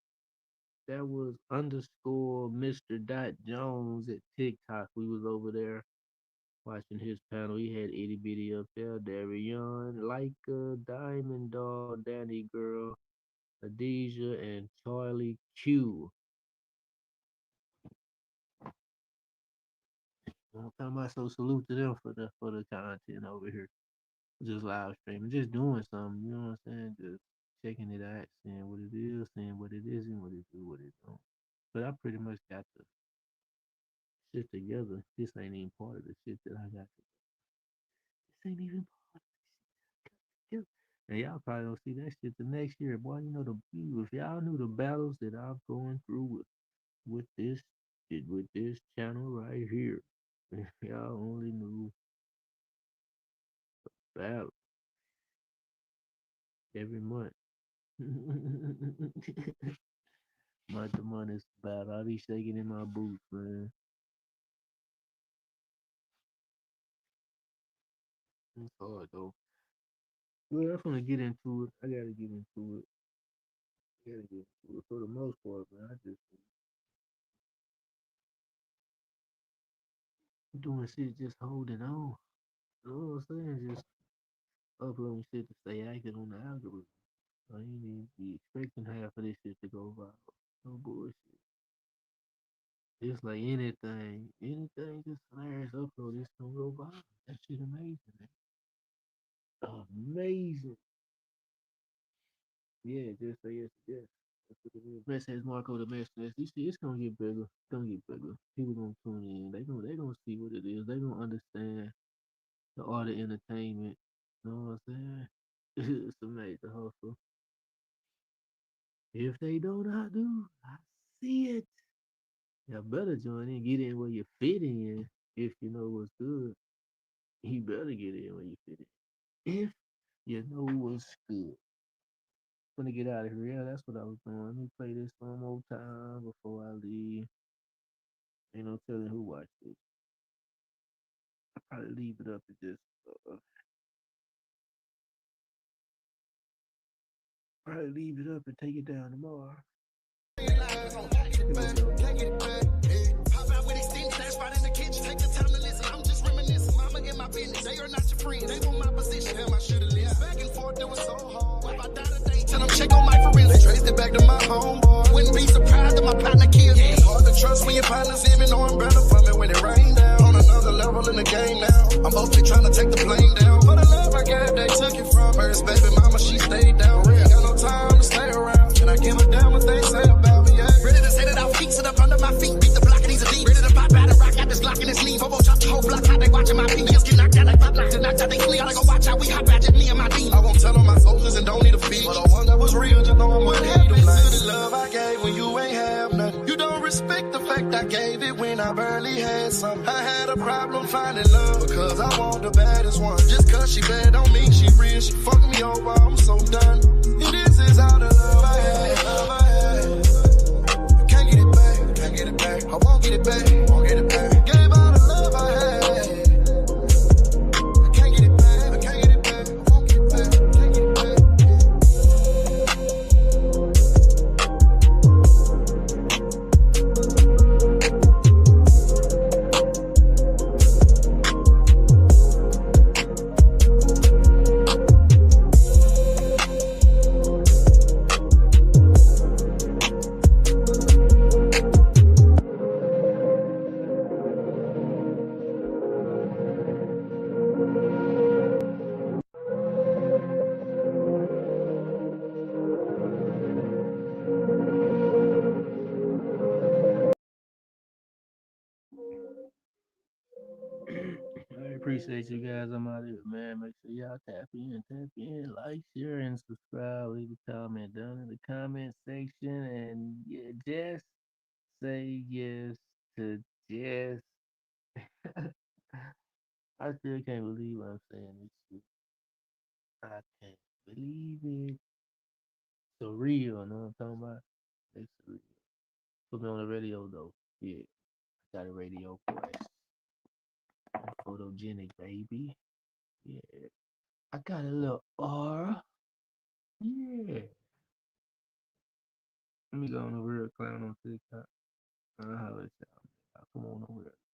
That was underscore Mr. Dot Jones at TikTok. We was over there watching his panel. He had itty bitty up there. Darion, Leica, Diamond Doll, Danny Girl, Adisia, and Charlie Q. I'm talking about, so salute to them for the content over here. Just live streaming, just doing something, you know what I'm saying? Just checking it out, seeing what it is, seeing what it isn't, what it do, what it don't. But I pretty much got the shit together. This ain't even part of the shit that I got together. This ain't even part of the shit. And y'all probably don't see that shit the next year. Boy, you know, if y'all knew the battles that I'm going through with this channel right here, if y'all only knew the battle every month. Month to month is battle. I be shaking in my boots, man. It's hard though. Well, I'm gonna get into it. I gotta get into it. For the most part, man. I just doing shit, just holding on. You know what I'm saying? Just uploading shit to stay active on the algorithm. I ain't even be expecting half of this shit to go viral. No bullshit. It's like anything just flares upload, it's gonna go viral. That shit amazing, man. Amazing. Yeah, just say yes, yes. MessyAsMarqo, the message. You see, it's gonna get bigger. It's gonna get bigger. People gonna tune in. They gonna see what it is. They gonna understand the art of entertainment. You know what I'm saying? It's a major hustle. If they don't, I do. I see it. Y'all better join in. Get in where you fit in. If you know what's good, you better get in where you fit in. If you know what's good. I'm gonna get out of here. Yeah, that's what I was doing. Let me play this one more time before I leave. Ain't no telling who watched it. I'll probably leave it up and just probably leave it up and take it down tomorrow. Pop out with extended, that spot in the kitchen. Take the time to listen. I'm just reminiscing. Mama in my business. They are not your friend. They want my position. Damn, I should have lived. Back and forth, it was so hard. If I die today, tell them check on my forensics. Traced it back to my homeboy. Wouldn't be surprised if my partner killed me. It's hard to trust when your partner's in me. Know I'm better for me when it rained down. On another level in the game now. I'm mostly trying to take the plane down. For the love I gave, they took it from her. First baby mama, she stayed down. Ain't got no time to stay around. Can I give a damn what they say about me? Yeah. Ready to set it out, feet sit up under my feet. Beat the block and these are deep. Ready to pop out and rock out this Glock in his sleeve. Hobo chop the whole block out. They watching my penis get knocked out like pop knocked and knocked out. They clear. Gotta go watch out. We hop out just me and my team. I won't tell on my soldiers and don't need a fee. But the one that was real, just know I'm what happened to the love I gave when you ain't have nothing. You don't respect the fact I gave it when I barely had something. I had a problem finding love because I want the baddest one. Just cause she bad don't mean she real. She fucked me over, I'm so done. And this is all the love I had, love I had. Can't get it back, can't get it back. I won't get it back, won't get it back. Gave all the love I had. I can't get it back, I can't get it back. I won't get it back, can't get it back. appreciate you guys. I'm out here, man. Make sure y'all tap in, like, share, and subscribe. Leave a comment down in the comment section. And yeah, just say yes to Jess. I still can't believe I'm saying this shit. I can't believe it. Surreal, know what I'm talking about? It's surreal. Put me on the radio though. Yeah, I got a radio voice. I'm photogenic, baby. Yeah, I got a little aura. Yeah. Let me go on the real clown on TikTok. I'll holler at y'all. Come on over there.